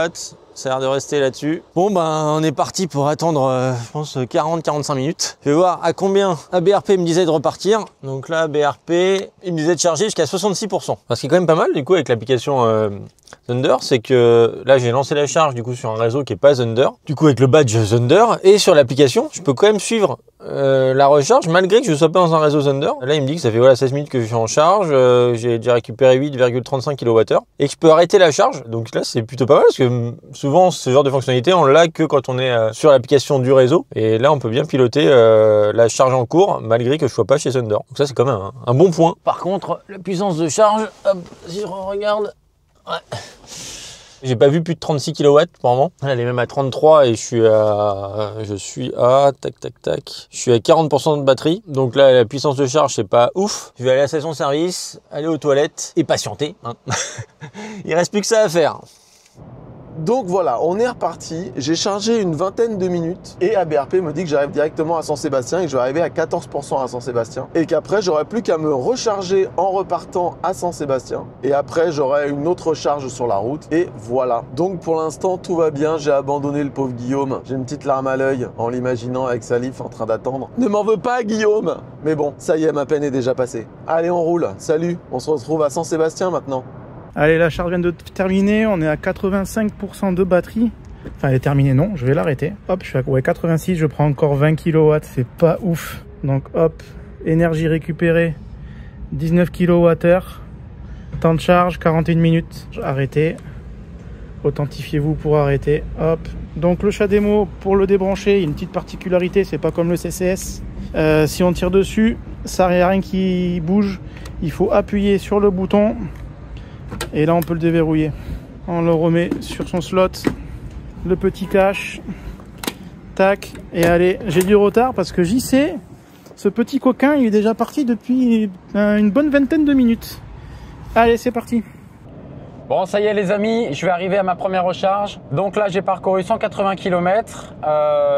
ça a l'air de rester là-dessus. Bon, ben on est parti pour attendre, je pense 40-45 minutes. Je vais voir à combien ABRP me disait de repartir. Donc là, ABRP, il me disait de charger jusqu'à 66%. Ce qui est quand même pas mal du coup avec l'application Thunder, c'est que là j'ai lancé la charge du coup sur un réseau qui est pas Thunder, du coup avec le badge Thunder, et sur l'application je peux quand même suivre la recharge malgré que je ne sois pas dans un réseau Thunder. Là il me dit que ça fait voilà 16 minutes que je suis en charge, j'ai déjà récupéré 8,35 kWh et que je peux arrêter la charge. Donc là c'est plutôt pas mal parce que souvent ce genre de fonctionnalité on l'a que quand on est sur l'application du réseau, et là on peut bien piloter la charge en cours malgré que je sois pas chez Thunder. Donc ça c'est quand même un bon point. Par contre la puissance de charge, hop, si je regarde, ouais. J'ai pas vu plus de 36 kW pour le moment. Elle est même à 33 et je suis à tac. Je suis à 40% de batterie. Donc là, la puissance de charge, c'est pas ouf. Je vais aller à la station-service, aller aux toilettes et patienter. Hein. Il reste plus que ça à faire. Donc voilà, on est reparti. J'ai chargé une vingtaine de minutes et ABRP me dit que j'arrive directement à Saint-Sébastien et que je vais arriver à 14% à Saint-Sébastien. Et qu'après, j'aurai plus qu'à me recharger en repartant à Saint-Sébastien. Et après, j'aurai une autre charge sur la route. Et voilà. Donc pour l'instant, tout va bien. J'ai abandonné le pauvre Guillaume. J'ai une petite larme à l'œil en l'imaginant avec Salif en train d'attendre. Ne m'en veux pas, Guillaume! Mais bon, ça y est, ma peine est déjà passée. Allez, on roule. Salut, on se retrouve à Saint-Sébastien maintenant. Allez, la charge vient de terminer, on est à 85% de batterie. Enfin, elle est terminée, non, je vais l'arrêter. Hop, je suis à 86, je prends encore 20 kW, c'est pas ouf. Donc hop, énergie récupérée, 19 kWh. Temps de charge, 41 minutes. Arrêtez. Authentifiez-vous pour arrêter. Hop. Donc le CHAdeMO, pour le débrancher, il y a une petite particularité, c'est pas comme le CCS. Si on tire dessus, ça n'y a rien qui bouge. Il faut appuyer sur le bouton. Et là on peut le déverrouiller. On le remet sur son slot, le petit cache, tac, et allez, j'ai du retard parce que j'y sais, ce petit coquin il est déjà parti depuis une bonne vingtaine de minutes. Allez, c'est parti. Bon, ça y est les amis, je vais arriver à ma première recharge. Donc là, j'ai parcouru 180 km.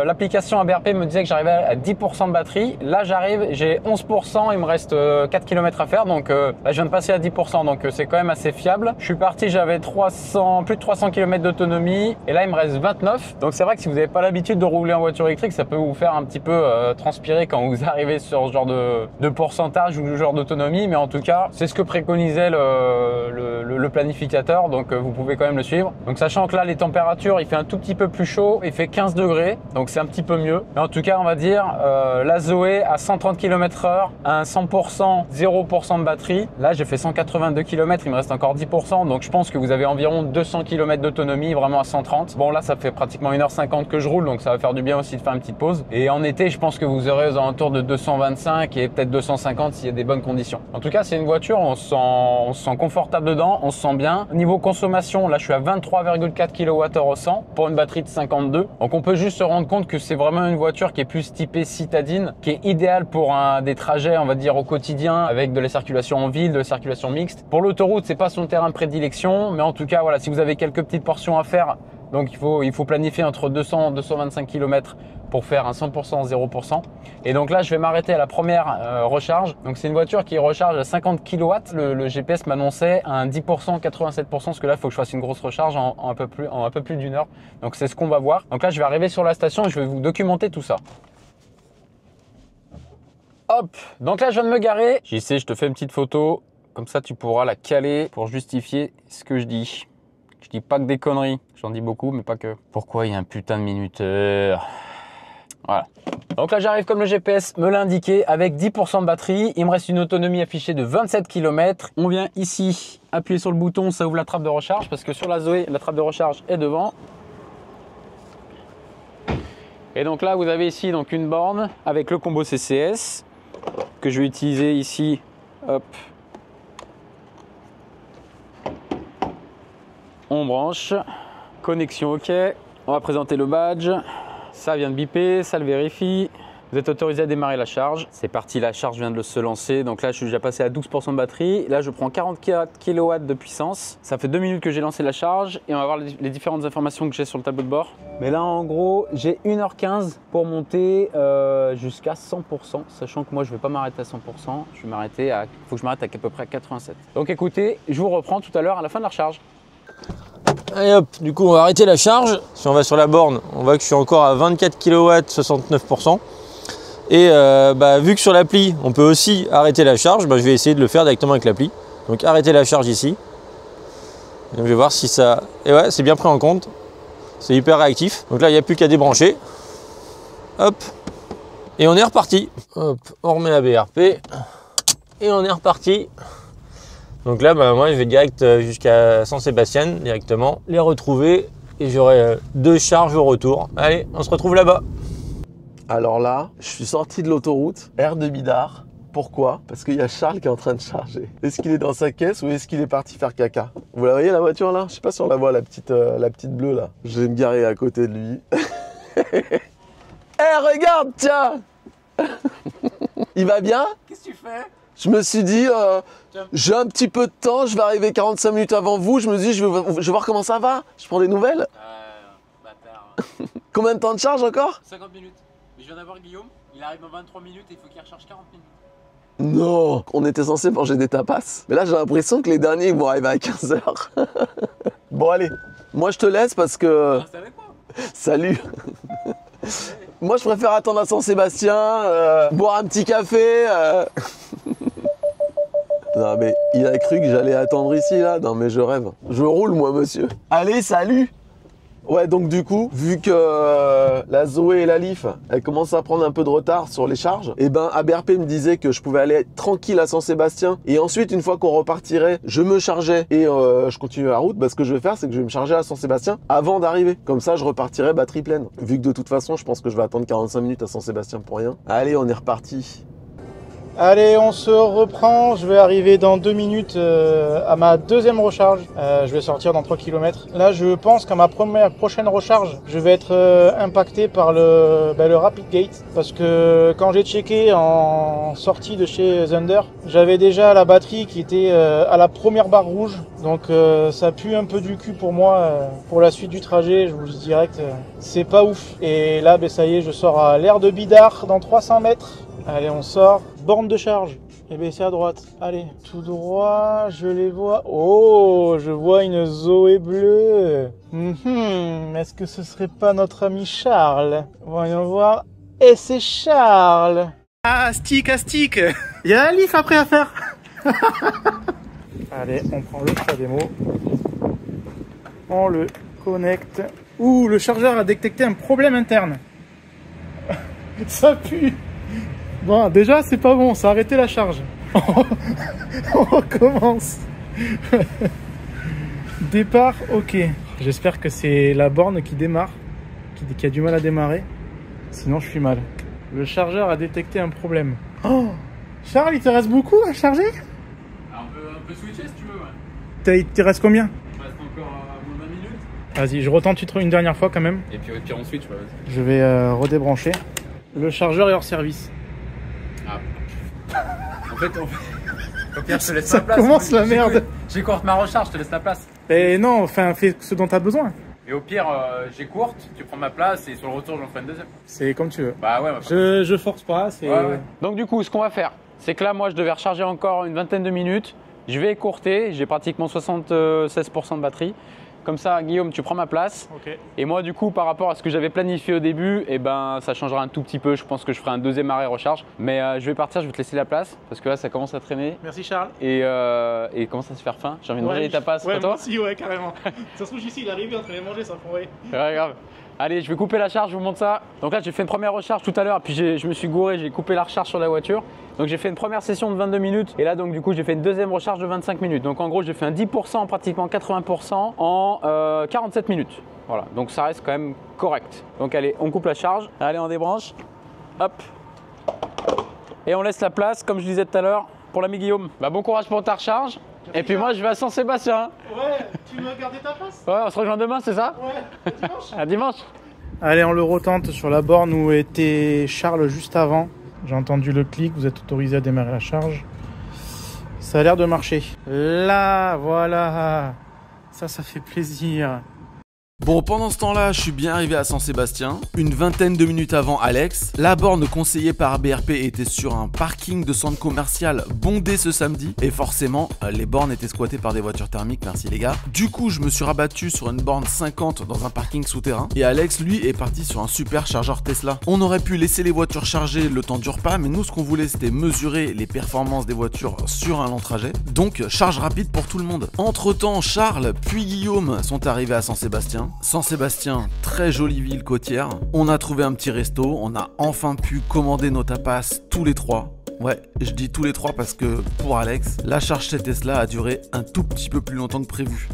L'application ABRP me disait que j'arrivais à 10% de batterie. Là, j'arrive, j'ai 11%, il me reste 4 km à faire. Donc là, je viens de passer à 10%, donc c'est quand même assez fiable. Je suis parti, j'avais plus de 300 km d'autonomie. Et là, il me reste 29. Donc c'est vrai que si vous n'avez pas l'habitude de rouler en voiture électrique, ça peut vous faire un petit peu transpirer quand vous arrivez sur ce genre de pourcentage ou ce genre d'autonomie. Mais en tout cas, c'est ce que préconisait le planificateur. Donc vous pouvez quand même le suivre. Donc sachant que là les températures, il fait un tout petit peu plus chaud, il fait 15 degrés, donc c'est un petit peu mieux. Mais en tout cas on va dire la Zoé à 130 km/h, à 100%, 0% de batterie. Là j'ai fait 182 km, il me reste encore 10%, donc je pense que vous avez environ 200 km d'autonomie vraiment à 130. Bon là ça fait pratiquement 1h50 que je roule, donc ça va faire du bien aussi de faire une petite pause. Et en été je pense que vous aurez aux alentours de 225 et peut-être 250 s'il y a des bonnes conditions. En tout cas c'est une voiture, on se sent confortable dedans, on se sent bien. Niveau consommation, là je suis à 23,4 kWh au 100 pour une batterie de 52. Donc on peut juste se rendre compte que c'est vraiment une voiture qui est plus typée citadine, qui est idéale pour des trajets, on va dire, au quotidien, avec de la circulation en ville, de la circulation mixte. Pour l'autoroute, c'est pas son terrain de prédilection, mais en tout cas, voilà, si vous avez quelques petites portions à faire, donc il faut planifier entre 200 et 225 km pour faire un 100%, 0%. Et donc là, je vais m'arrêter à la première recharge. Donc c'est une voiture qui recharge à 50 kW. Le GPS m'annonçait un 10%, 87%, parce que là, il faut que je fasse une grosse recharge en un peu plus d'une heure. Donc c'est ce qu'on va voir. Donc là, je vais arriver sur la station et je vais vous documenter tout ça. Hop, donc là, je viens de me garer. J'y sais, je te fais une petite photo. Comme ça, tu pourras la caler pour justifier ce que je dis. Je dis pas que des conneries. J'en dis beaucoup, mais pas que. Pourquoi il y a un putain de minuteur? Voilà. Donc là, j'arrive comme le GPS me l'a indiqué avec 10% de batterie. Il me reste une autonomie affichée de 27 km. On vient ici appuyer sur le bouton, ça ouvre la trappe de recharge parce que sur la Zoé, la trappe de recharge est devant. Et donc là, vous avez ici donc une borne avec le combo CCS que je vais utiliser ici. Hop. On branche. Connexion OK. On va présenter le badge. Ça vient de biper, ça le vérifie. Vous êtes autorisé à démarrer la charge. C'est parti, la charge vient de se lancer. Donc là, je suis déjà passé à 12% de batterie. Là, je prends 44 kW de puissance. Ça fait 2 minutes que j'ai lancé la charge et on va voir les différentes informations que j'ai sur le tableau de bord. Mais là, en gros, j'ai 1h15 pour monter jusqu'à 100%. Sachant que moi, je ne vais pas m'arrêter à 100%. Je vais m'arrêter à... faut que je m'arrête à peu près à 87. Donc écoutez, je vous reprends tout à l'heure à la fin de la recharge. Allez hop, du coup on va arrêter la charge. Si on va sur la borne, on voit que je suis encore à 24 kW, 69%. Et vu que sur l'appli, on peut aussi arrêter la charge, je vais essayer de le faire directement avec l'appli. Donc arrêter la charge ici. Et donc, je vais voir si ça... Et ouais, c'est bien pris en compte. C'est hyper réactif. Donc là, il n'y a plus qu'à débrancher. Hop. Et on est reparti. Hop, on remet la BRP. Et on est reparti. Donc là, moi, je vais direct jusqu'à Saint-Sébastien, directement, les retrouver et j'aurai 2 charges au retour. Allez, on se retrouve là-bas. Alors là, je suis sorti de l'autoroute, air de bidard. Pourquoi? Parce qu'il y a Charles qui est en train de charger. Est-ce qu'il est dans sa caisse ou est-ce qu'il est parti faire caca? Vous la voyez la voiture là? Je sais pas si on la voit, la petite bleue là. Je vais me garer à côté de lui. Eh, regarde, tiens. Il va bien? Qu'est-ce que tu fais? Je me suis dit, j'ai un petit peu de temps, je vais arriver 45 minutes avant vous. Je me dis, je vais voir comment ça va. Je prends des nouvelles. Bâtard. Combien de temps de charge encore? 50 minutes. Mais je viens d'avoir Guillaume, il arrive dans 23 minutes et il faut qu'il recharge 40 minutes. Non, on était censé manger des tapas. Mais là, j'ai l'impression que les derniers ils vont arriver à 15 h. Bon, allez, moi je te laisse parce que... Reste avec moi. Salut. Moi, je préfère attendre à Saint-Sébastien, boire un petit café. Non, mais il a cru que j'allais attendre ici, là. Non, mais je rêve. Je roule, moi, monsieur. Allez, salut. Ouais, donc du coup, vu que la Zoé et la Leaf, elles commencent à prendre un peu de retard sur les charges, et ben ABRP me disait que je pouvais aller tranquille à Saint-Sébastien et ensuite, une fois qu'on repartirait, je me chargeais et je continuais la route. Bah, ce que je vais faire, c'est que je vais me charger à Saint-Sébastien avant d'arriver. Comme ça, je repartirai batterie pleine. Vu que de toute façon, je pense que je vais attendre 45 minutes à Saint-Sébastien pour rien. Allez, on est reparti. Allez, on se reprend. Je vais arriver dans 2 minutes à ma deuxième recharge. Je vais sortir dans 3 km. Là, je pense qu'à ma prochaine recharge, je vais être impacté par le Rapid Gate. Parce que quand j'ai checké en sortie de chez Thunder, j'avais déjà la batterie qui était à la première barre rouge. Donc ça pue un peu du cul pour moi. Pour la suite du trajet, je vous le dis direct, c'est pas ouf. Et là, ça y est, je sors à l'aire de Bidart dans 300 mètres. Allez, on sort. Borne de charge. Et bien c'est à droite. Allez, tout droit, je les vois. Oh, je vois une Zoé bleue. Est-ce que ce serait pas notre ami Charles? Voyons voir. Et c'est Charles. Ah, stick à stick. Il y a un Leaf après à faire. Allez, on prend le 3 démo. On le connecte. Ouh, le chargeur a détecté un problème interne. Ça pue. Bon, déjà, c'est pas bon, ça a arrêté la charge. On recommence. Départ, ok. J'espère que c'est la borne qui démarre, qui a du mal à démarrer. Sinon, je suis mal. Le chargeur a détecté un problème. Oh, Charles, il te reste beaucoup à charger? Alors, on peut switcher si tu veux, ouais. Il te reste combien? Il me reste encore moins 20 minutes. Vas-y, je retente une dernière fois quand même. Et puis on switch, ouais, vas-y. Je vais redébrancher. Le chargeur est hors service. Ah. En fait, au pire, je te laisse Ça la place. commence la merde. J'écourte ma recharge, je te laisse la place. Et non, enfin, fais ce dont tu as besoin. Et au pire, j'écourte, tu prends ma place et sur le retour, j'en ferai une deuxième. C'est comme tu veux. Bah ouais, Je force pas. Ouais, ouais. Donc du coup, ce qu'on va faire, c'est que là, moi, je devais recharger encore une vingtaine de minutes. Je vais écourter, j'ai pratiquement 76% de batterie. Comme ça, Guillaume, tu prends ma place. Ok. Et moi, du coup, par rapport à ce que j'avais planifié au début, eh ben, ça changera un tout petit peu. Je pense que je ferai un deuxième arrêt recharge. Mais je vais partir, je vais te laisser la place parce que là, ça commence à traîner. Merci Charles. Et commence à se faire faim. J'ai envie de manger les tapas, Ouais, pas toi? moi aussi, ouais, carrément. Ça se trouve ici, il est arrivé en train de manger, ça pourrait. Ouais, grave. Allez, je vais couper la charge, je vous montre ça. Donc là, j'ai fait une première recharge tout à l'heure, puis je me suis gouré, j'ai coupé la recharge sur la voiture. Donc j'ai fait une première session de 22 minutes et là, donc du coup, j'ai fait une deuxième recharge de 25 minutes. Donc en gros, j'ai fait un 10%, pratiquement 80% en 47 minutes. Voilà, donc ça reste quand même correct. Donc allez, on coupe la charge. Allez, on débranche. Hop. Et on laisse la place, comme je disais tout à l'heure, pour l'ami Guillaume. Bah, bon courage pour ta recharge. Et puis moi, je vais à Saint-Sébastien. Ouais, tu veux garder ta place? Ouais, on se rejoint demain, c'est ça? Ouais, dimanche. À dimanche. Allez, on le retente sur la borne où était Charles juste avant. J'ai entendu le clic, vous êtes autorisé à démarrer la charge. Ça a l'air de marcher. Là, voilà. Ça fait plaisir. Bon, pendant ce temps-là, je suis bien arrivé à Saint-Sébastien. Une vingtaine de minutes avant Alex, la borne conseillée par BRP était sur un parking de centre commercial bondé ce samedi. Et forcément, les bornes étaient squattées par des voitures thermiques, merci les gars. Du coup, je me suis rabattu sur une borne 50 dans un parking souterrain. Et Alex, lui, est parti sur un super chargeur Tesla. On aurait pu laisser les voitures chargées le temps du repas, mais nous, ce qu'on voulait, c'était mesurer les performances des voitures sur un long trajet. Donc, charge rapide pour tout le monde. Entre-temps, Charles puis Guillaume sont arrivés à Saint-Sébastien. Saint-Sébastien, très jolie ville côtière. On a trouvé un petit resto, on a enfin pu commander nos tapas tous les trois. Ouais, je dis tous les trois parce que pour Alex, la charge chez Tesla a duré un tout petit peu plus longtemps que prévu.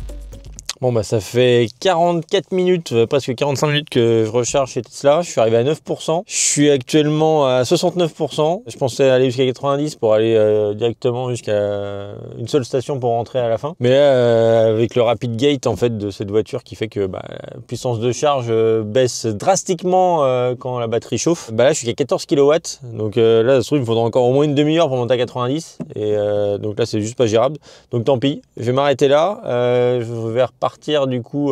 Bon bah ça fait 44 minutes, presque 45 minutes que je recharge chez Tesla. Je suis arrivé à 9%. Je suis actuellement à 69%. Je pensais aller jusqu'à 90 pour aller directement jusqu'à une seule station pour rentrer à la fin. Mais avec le rapid gate en fait de cette voiture qui fait que la puissance de charge baisse drastiquement quand la batterie chauffe. Bah là je suis qu'à 14 kW. Donc là ça se trouve il me faudra encore au moins une demi-heure pour monter à 90. Et donc là c'est juste pas gérable. Donc tant pis, je vais m'arrêter là. Je vais repartir du coup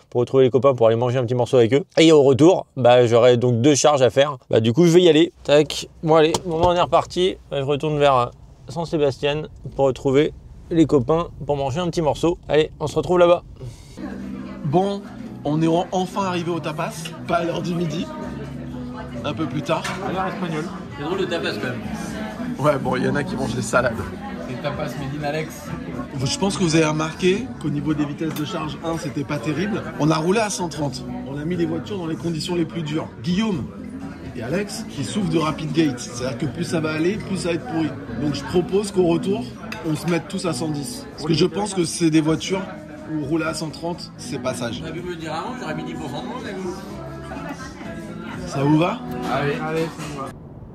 pour retrouver les copains pour aller manger un petit morceau avec eux. Et au retour, j'aurai donc 2 charges à faire. Du coup je vais y aller. Tac. Bon allez, moment on est reparti. Je retourne vers Saint-Sébastien pour retrouver les copains pour manger un petit morceau. Allez, on se retrouve là-bas. Bon, on est enfin arrivé au tapas, pas à l'heure du midi, un peu plus tard. À l'heure espagnole. C'est drôle le tapas quand même. Ouais, bon, il y en a qui mangent des salades. Les tapas Made in Alex. Je pense que vous avez remarqué qu'au niveau des vitesses de charge, c'était pas terrible. On a roulé à 130. On a mis les voitures dans les conditions les plus dures. Guillaume et Alex qui souffrent de rapid gate. C'est-à-dire que plus ça va aller, plus ça va être pourri. Donc je propose qu'au retour, on se mette tous à 110. Parce que je pense que c'est des voitures où rouler à 130, c'est passage. T'aurais pu me le dire avant, j'aurais mis 10% de moins, Ça vous va? Allez.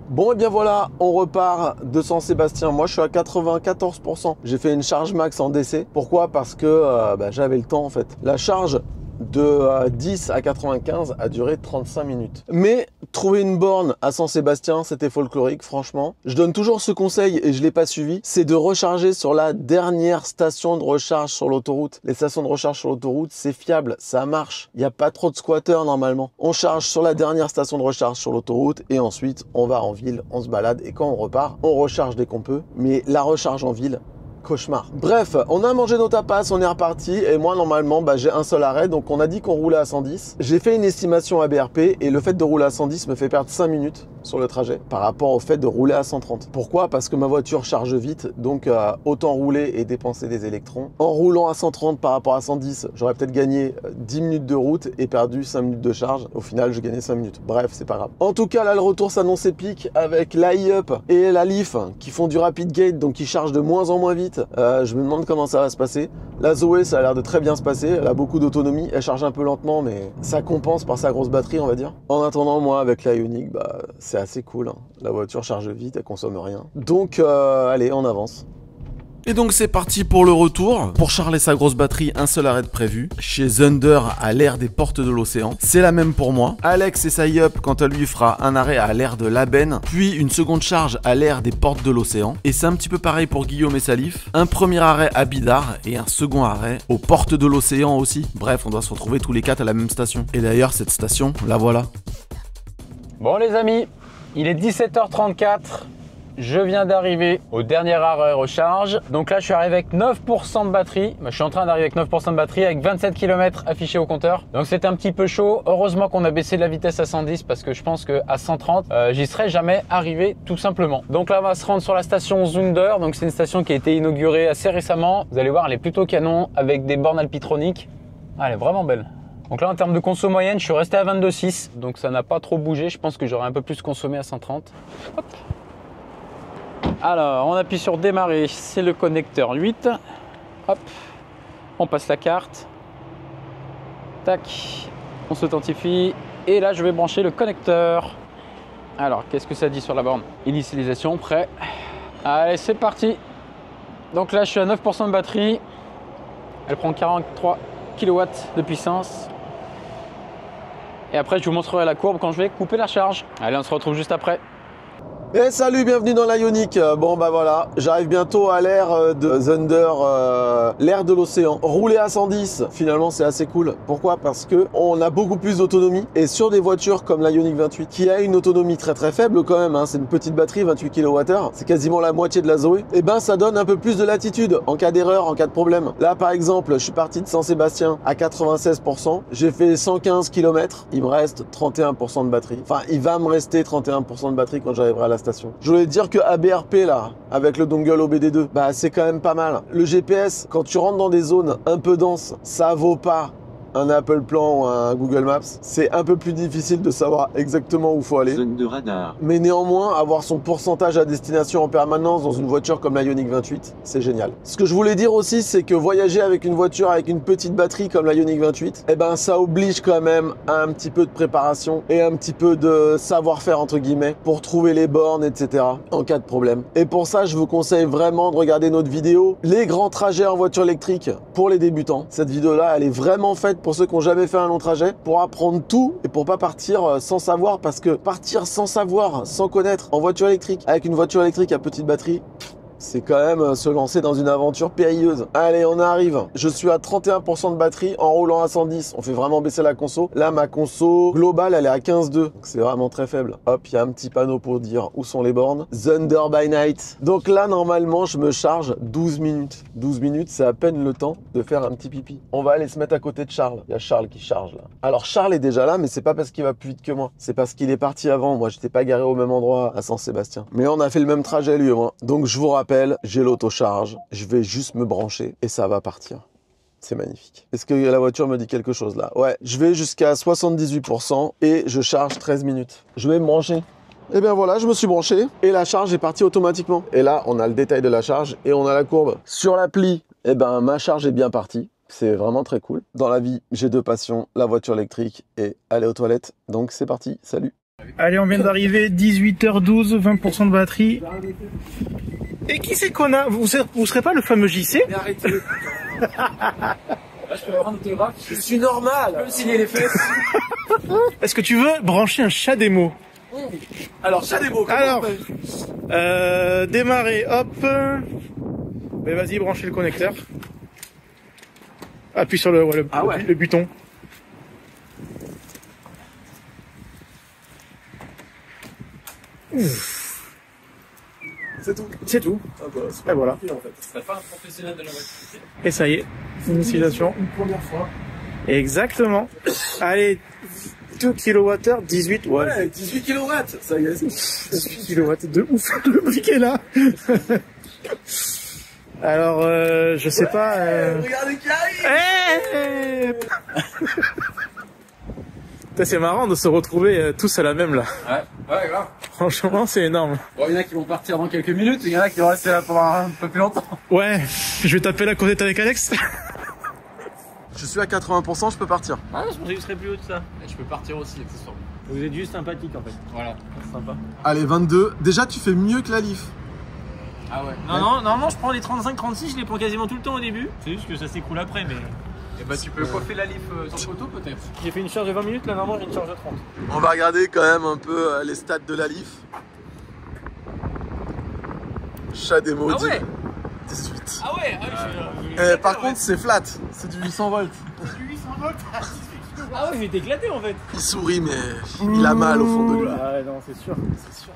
Bon et bien voilà, on repart de Saint-Sébastien. Moi je suis à 94%. J'ai fait une charge max en DC. Pourquoi? Parce que j'avais le temps en fait. La charge de 10 à 95 a duré 35 minutes. Mais trouver une borne à Saint-Sébastien, c'était folklorique franchement. Je donne toujours ce conseil et je ne l'ai pas suivi, c'est de recharger sur la dernière station de recharge sur l'autoroute. Les stations de recharge sur l'autoroute, c'est fiable, ça marche. Il n'y a pas trop de squatteurs normalement. On charge sur la dernière station de recharge sur l'autoroute et ensuite on va en ville, on se balade et quand on repart, on recharge dès qu'on peut. Mais la recharge en ville, cauchemar. Bref, on a mangé nos tapas, on est reparti et moi normalement j'ai un seul arrêt, donc on a dit qu'on roulait à 110. J'ai fait une estimation à BRP et le fait de rouler à 110 me fait perdre 5 minutes sur le trajet par rapport au fait de rouler à 130. Pourquoi? Parce que ma voiture charge vite, donc autant rouler et dépenser des électrons. En roulant à 130 par rapport à 110, j'aurais peut-être gagné 10 minutes de route et perdu 5 minutes de charge. Au final, je gagnais 5 minutes. Bref, c'est pas grave. En tout cas, là, le retour s'annonce épique avec l'I-Up et la Leaf qui font du rapid gate, donc qui chargent de moins en moins vite. Je me demande comment ça va se passer. La Zoé, ça a l'air de très bien se passer. Elle a beaucoup d'autonomie. Elle charge un peu lentement, mais ça compense par sa grosse batterie, on va dire. En attendant, moi, avec la Ioniq, c'est assez cool. Hein. La voiture charge vite, elle consomme rien. Donc, allez, on avance. Et donc c'est parti pour le retour. Pour Charles et sa grosse batterie, un seul arrêt de prévu. Chez Thunder, à l'ère des portes de l'océan. C'est la même pour moi. Alex et sa Yup, quant à lui, fera un arrêt à l'ère de l'Aben, puis une seconde charge à l'ère des portes de l'océan. Et c'est un petit peu pareil pour Guillaume et Salif. Un premier arrêt à Bidart et un second arrêt aux portes de l'océan aussi. Bref, on doit se retrouver tous les 4 à la même station. Et d'ailleurs, cette station, la voilà. Bon les amis, il est 17h34. Je viens d'arriver au dernier arrêt recharge. Donc là, je suis arrivé avec 9% de batterie. Je suis en train d'arriver avec 9% de batterie avec 27 km affichés au compteur. Donc c'était un petit peu chaud. Heureusement qu'on a baissé la vitesse à 110 parce que je pense qu'à 130, j'y serais jamais arrivé tout simplement. Donc là, on va se rendre sur la station Zunder. Donc c'est une station qui a été inaugurée assez récemment. Vous allez voir, elle est plutôt canon avec des bornes alpitroniques. Ah, elle est vraiment belle. Donc là, en termes de conso moyenne, je suis resté à 22,6. Donc ça n'a pas trop bougé. Je pense que j'aurais un peu plus consommé à 130. Hop. Alors, on appuie sur démarrer, c'est le connecteur 8. Hop, on passe la carte. Tac, on s'authentifie. Et là, je vais brancher le connecteur. Alors, qu'est-ce que ça dit sur la borne? Initialisation, prêt. Allez, c'est parti. Donc là, je suis à 9% de batterie. Elle prend 43 kW de puissance. Et après, je vous montrerai la courbe quand je vais couper la charge. Allez, on se retrouve juste après. Et salut, bienvenue dans l'Ioniq. Bon bah voilà, j'arrive bientôt à l'ère de Thunder, l'ère de l'océan. Rouler à 110, finalement c'est assez cool. Pourquoi? Parce que on a beaucoup plus d'autonomie. Et sur des voitures comme l'Ioniq 28, qui a une autonomie très faible quand même, hein, c'est une petite batterie, 28 kWh, c'est quasiment la moitié de la Zoé, et ben ça donne un peu plus de latitude en cas d'erreur, en cas de problème. Là par exemple, je suis parti de Saint-Sébastien à 96%, j'ai fait 115 km, il me reste 31% de batterie. Enfin, il va me rester 31% de batterie quand j'arriverai à la station. Je voulais dire que ABRP là, avec le dongle OBD2, bah c'est quand même pas mal. Le GPS, quand tu rentres dans des zones un peu denses, ça vaut pas un Apple Plan ou un Google Maps. C'est un peu plus difficile de savoir exactement où il faut aller. Zone de radar. Mais néanmoins, avoir son pourcentage à destination en permanence dans une voiture comme la Ioniq 28, c'est génial. Ce que je voulais dire aussi, c'est que voyager avec une voiture avec une petite batterie comme la Ioniq 28, eh ben ça oblige quand même à un petit peu de préparation et un petit peu de savoir-faire entre guillemets pour trouver les bornes, etc. en cas de problème. Et pour ça, je vous conseille vraiment de regarder notre vidéo, les grands trajets en voiture électrique pour les débutants. Cette vidéo-là, elle est vraiment faite pour ceux qui n'ont jamais fait un long trajet, pour apprendre tout et pour pas partir sans savoir, parce que partir sans savoir, sans connaître en voiture électrique, avec une voiture électrique à petite batterie, c'est quand même se lancer dans une aventure périlleuse. Allez, on arrive. Je suis à 31% de batterie en roulant à 110. On fait vraiment baisser la conso. Là, ma conso globale, elle est à 15,2. C'est vraiment très faible. Hop, il y a un petit panneau pour dire où sont les bornes. Thunder by Night. Donc là, normalement, je me charge 12 minutes. 12 minutes, c'est à peine le temps de faire un petit pipi. On va aller se mettre à côté de Charles. Il y a Charles qui charge là. Alors, Charles est déjà là, mais c'est pas parce qu'il va plus vite que moi. C'est parce qu'il est parti avant. Moi, j'étais pas garé au même endroit à Saint-Sébastien. Mais on a fait le même trajet, lui et moi. Donc, je vous rappelle, j'ai l'autocharge, je vais juste me brancher et ça va partir. C'est magnifique. Est-ce que la voiture me dit quelque chose là? Ouais, je vais jusqu'à 78% et je charge 13 minutes. Je vais me brancher. Et bien voilà, je me suis branché et la charge est partie automatiquement. Et là, on a le détail de la charge et on a la courbe. Sur l'appli, eh ben ma charge est bien partie. C'est vraiment très cool. Dans la vie, j'ai deux passions, la voiture électrique et aller aux toilettes. Donc c'est parti, salut. Allez, on vient d'arriver, 18h12, 20% de batterie. Et qui c'est qu'on a? Vous serez pas le fameux JC? Mais arrêtez. Là, je peux avoir un autographe. Je suis normal. Je peux me signer les fesses. Est-ce que tu veux brancher un chat démo? Alors, chat démo. Alors, démarrer, hop. Mais vas-y, branchez le connecteur. Appuie sur le bouton. C'est tout. C'est tout. Ah bah, Et voilà. En fait. T'as pas un professionnel de la voiture. Et ça y est, initialisation. Une première fois. Exactement. Allez, 2 kWh, 18. Ouais, 18 kW. Ça y est. 18 kW de ouf. Le briquet là. Alors, je sais pas. Regardez qui arrive. C'est marrant de se retrouver tous à la même là. Ouais, grave. Franchement, c'est énorme. Bon, il y en a qui vont partir dans quelques minutes, il y en a qui vont rester là pendant un peu plus longtemps. Ouais, je vais taper la côte avec Alex. Je suis à 80%, je peux partir. Ah, je pensais que tu serais plus haut de ça. Et je peux partir aussi, accessoirement. Vous êtes juste sympathique en fait. Voilà. C'est sympa. Allez, 22. Déjà, tu fais mieux que la Leaf. Ah ouais. Non, normalement je prends les 35-36, je les prends quasiment tout le temps au début. C'est juste que ça s'écroule après, mais... Et bah tu peux coiffer la Leaf sur photo peut-être. J'ai fait une charge de 20 minutes, là normalement j'ai une charge de 30. On va regarder quand même un peu les stats de la Leaf. Chat des maudits. Ah ouais. 18. Ah ouais, Par contre, c'est flat, c'est du 800 volts. Ah ouais, je vais t'éclater en fait. Il sourit, mais il a mal au fond de lui. Ah ouais, non, c'est sûr, c'est sûr.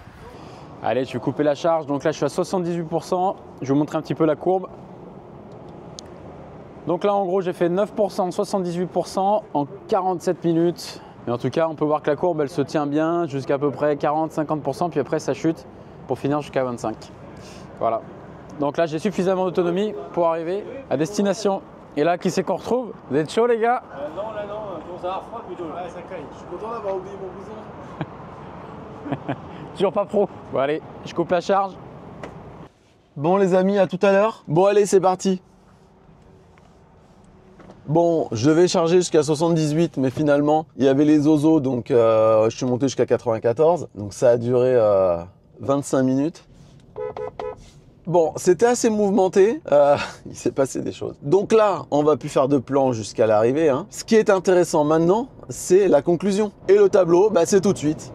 Allez, je vais couper la charge. Donc là, je suis à 78%. Je vais vous montrer un petit peu la courbe. Donc là, en gros, j'ai fait 9%, 78% en 47 minutes. Mais en tout cas, on peut voir que la courbe, elle se tient bien jusqu'à peu près 40-50%. Puis après, ça chute pour finir jusqu'à 25%. Voilà. Donc là, j'ai suffisamment d'autonomie pour arriver à destination. Et là, qui c'est qu'on retrouve? Vous êtes chaud, les gars? Non, là non, on va avoir froid plutôt. Ouais, ça caille. Je suis content d'avoir oublié mon blouson. Toujours pas pro. Bon, allez, je coupe la charge. Bon les amis, à tout à l'heure. Bon allez, c'est parti. Bon, je devais charger jusqu'à 78, mais finalement, il y avait les oiseaux, donc je suis monté jusqu'à 94. Donc ça a duré 25 minutes. Bon, c'était assez mouvementé, il s'est passé des choses. Donc là, on va plus faire de plan jusqu'à l'arrivée. Hein. Ce qui est intéressant maintenant, c'est la conclusion. Et le tableau, bah, c'est tout de suite.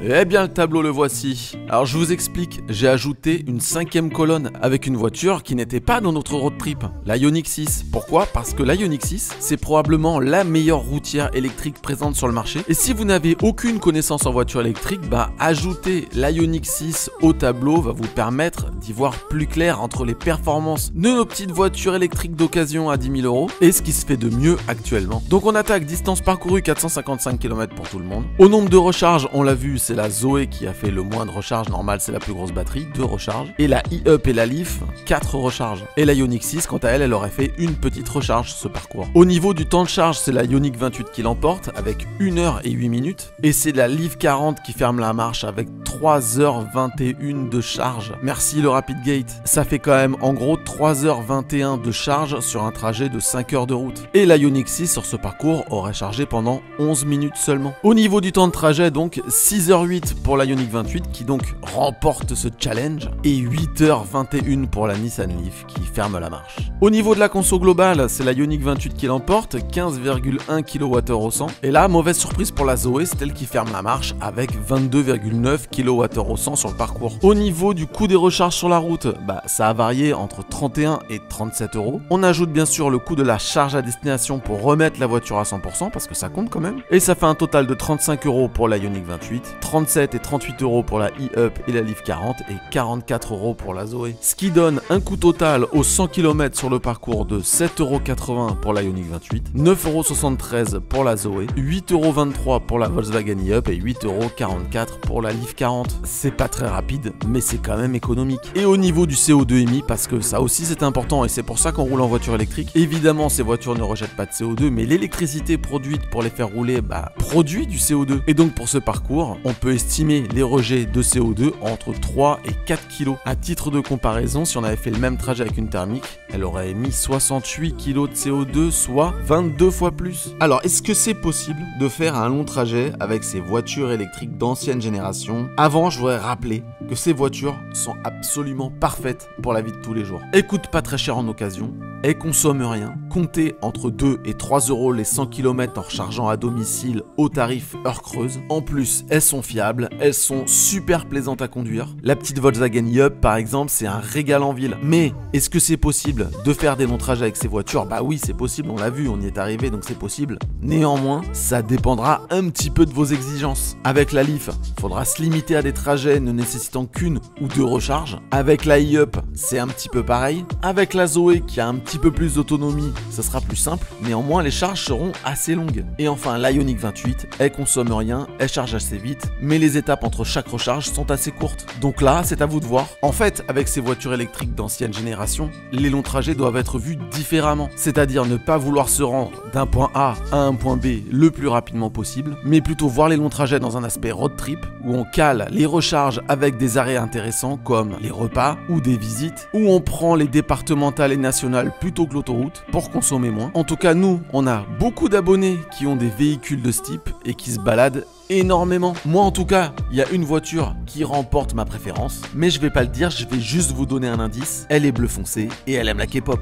Eh bien le tableau le voici. Alors je vous explique, j'ai ajouté une 5e colonne avec une voiture qui n'était pas dans notre road trip, la Ioniq 6. Pourquoi? Parce que la Ioniq 6, c'est probablement la meilleure routière électrique présente sur le marché. Et si vous n'avez aucune connaissance en voiture électrique, bah ajouter la Ioniq 6 au tableau va vous permettre d'y voir plus clair entre les performances de nos petites voitures électriques d'occasion à 10 000 € et ce qui se fait de mieux actuellement. Donc on attaque distance parcourue 455 km pour tout le monde. Au nombre de recharges, on l'a vu, c'est la Zoé qui a fait le moins de recharges, normal c'est la plus grosse batterie, 2 recharges. Et la e-up et la Leaf, 4 recharges. Et la Ioniq 6, quant à elle, elle aurait fait une petite recharge ce parcours. Au niveau du temps de charge, c'est la Ioniq 28 qui l'emporte avec 1 h et 8 minutes. Et c'est la Leaf 40 qui ferme la marche avec 3 h 21 de charge. Merci le Rapid Gate. Ça fait quand même en gros 3 h 21 de charge sur un trajet de 5 heures de route. Et la Ioniq 6 sur ce parcours aurait chargé pendant 11 minutes seulement. Au niveau du temps de trajet, donc 6 h 8 pour la Ioniq 28 qui donc remporte ce challenge et 8 h 21 pour la Nissan Leaf qui ferme la marche. Au niveau de la conso globale, c'est la Ioniq 28 qui l'emporte, 15,1 kWh au 100. Et là, mauvaise surprise pour la Zoé, c'est elle qui ferme la marche avec 22,9 kWh au 100 sur le parcours. Au niveau du coût des recharges sur la route, bah ça a varié entre 31 et 37 €. On ajoute bien sûr le coût de la charge à destination pour remettre la voiture à 100% parce que ça compte quand même. Et ça fait un total de 35 € pour la Ioniq 28, 37 et 38 € pour la e-up et la Leaf 40 et 44 € pour la Zoé. Ce qui donne un coût total aux 100 km sur le parcours de 7,80 € pour la Ioniq 28, 9,73 € pour la Zoé, 8,23 € pour la Volkswagen e-up et 8,44 € pour la Leaf 40. C'est pas très rapide, mais c'est quand même économique. Et au niveau du CO2 émis, parce que ça aussi c'est important et c'est pour ça qu'on roule en voiture électrique, évidemment ces voitures ne rejettent pas de CO2, mais l'électricité produite pour les faire rouler, bah, produit du CO2. Et donc pour ce parcours, on peut estimer les rejets de CO2 entre 3 et 4 kg. À titre de comparaison, si on avait fait le même trajet avec une thermique, elle aurait émis 68 kg de CO2, soit 22 fois plus. Alors, est-ce que c'est possible de faire un long trajet avec ces voitures électriques d'ancienne génération? Avant, je voudrais rappeler que ces voitures sont absolument parfaites pour la vie de tous les jours. Elles coûtent pas très cher en occasion, elles consomment rien. Comptez entre 2 et 3 € les 100 km en rechargeant à domicile au tarif heure creuse. En plus, elles sont fiables, elles sont super plaisantes à conduire. La petite Volkswagen e-up par exemple, c'est un régal en ville. Mais est-ce que c'est possible de faire des longs trajets avec ces voitures? Bah oui, c'est possible, on l'a vu, on y est arrivé, donc c'est possible. Néanmoins, ça dépendra un petit peu de vos exigences. Avec la Leaf, faudra se limiter à des trajets ne nécessitant qu'une ou 2 recharges. Avec la e-up, c'est un petit peu pareil. Avec la Zoé qui a un petit peu plus d'autonomie, ça sera plus simple. Néanmoins, les charges seront assez longues. Et enfin, la Ioniq 28, elle consomme rien, elle charge assez vite, mais les étapes entre chaque recharge sont assez courtes. Donc là, c'est à vous de voir. En fait, avec ces voitures électriques d'ancienne génération, les longs trajets doivent être vus différemment. C'est-à-dire ne pas vouloir se rendre d'un point A à un point B le plus rapidement possible, mais plutôt voir les longs trajets dans un aspect road trip, où on cale les recharges avec des arrêts intéressants comme les repas ou des visites, où on prend les départementales et nationales plutôt que l'autoroute pour consommer moins. En tout cas, nous, on a beaucoup d'abonnés qui ont des véhicules de ce type et qui se baladent énormément. Moi en tout cas, il y a une voiture qui remporte ma préférence, mais je vais pas le dire, je vais juste vous donner un indice. Elle est bleu foncé et elle aime la K-pop.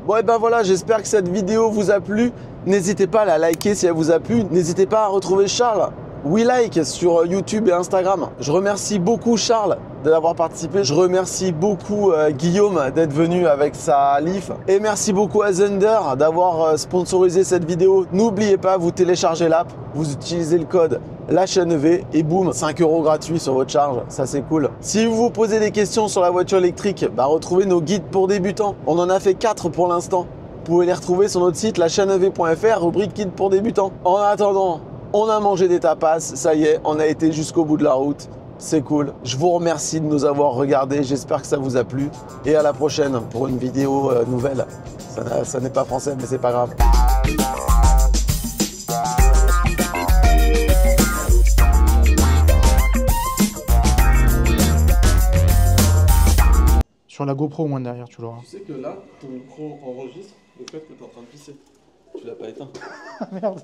Bon et ben voilà, j'espère que cette vidéo vous a plu. N'hésitez pas à la liker si elle vous a plu. N'hésitez pas à retrouver Charles, WeLike, sur YouTube et Instagram. Je remercie beaucoup Charles d'avoir participé. Je remercie beaucoup Guillaume d'être venu avec sa Leaf. Et merci beaucoup à Zender d'avoir sponsorisé cette vidéo. N'oubliez pas, vous téléchargez l'app, vous utilisez le code la chaîne V et boum, 5 € gratuits sur votre charge, ça c'est cool. Si vous vous posez des questions sur la voiture électrique, retrouvez nos guides pour débutants. On en a fait 4 pour l'instant. Vous pouvez les retrouver sur notre site lachaînev.fr, rubrique guide pour débutants. En attendant, on a mangé des tapas, ça y est, on a été jusqu'au bout de la route. C'est cool. Je vous remercie de nous avoir regardés, j'espère que ça vous a plu. Et à la prochaine pour une vidéo nouvelle. Ça n'est pas français, mais c'est pas grave. Sur la GoPro au moins derrière, tu l'auras. Tu sais que là, ton micro enregistre le fait que tu es en train de pisser. Tu l'as pas éteint. Merde.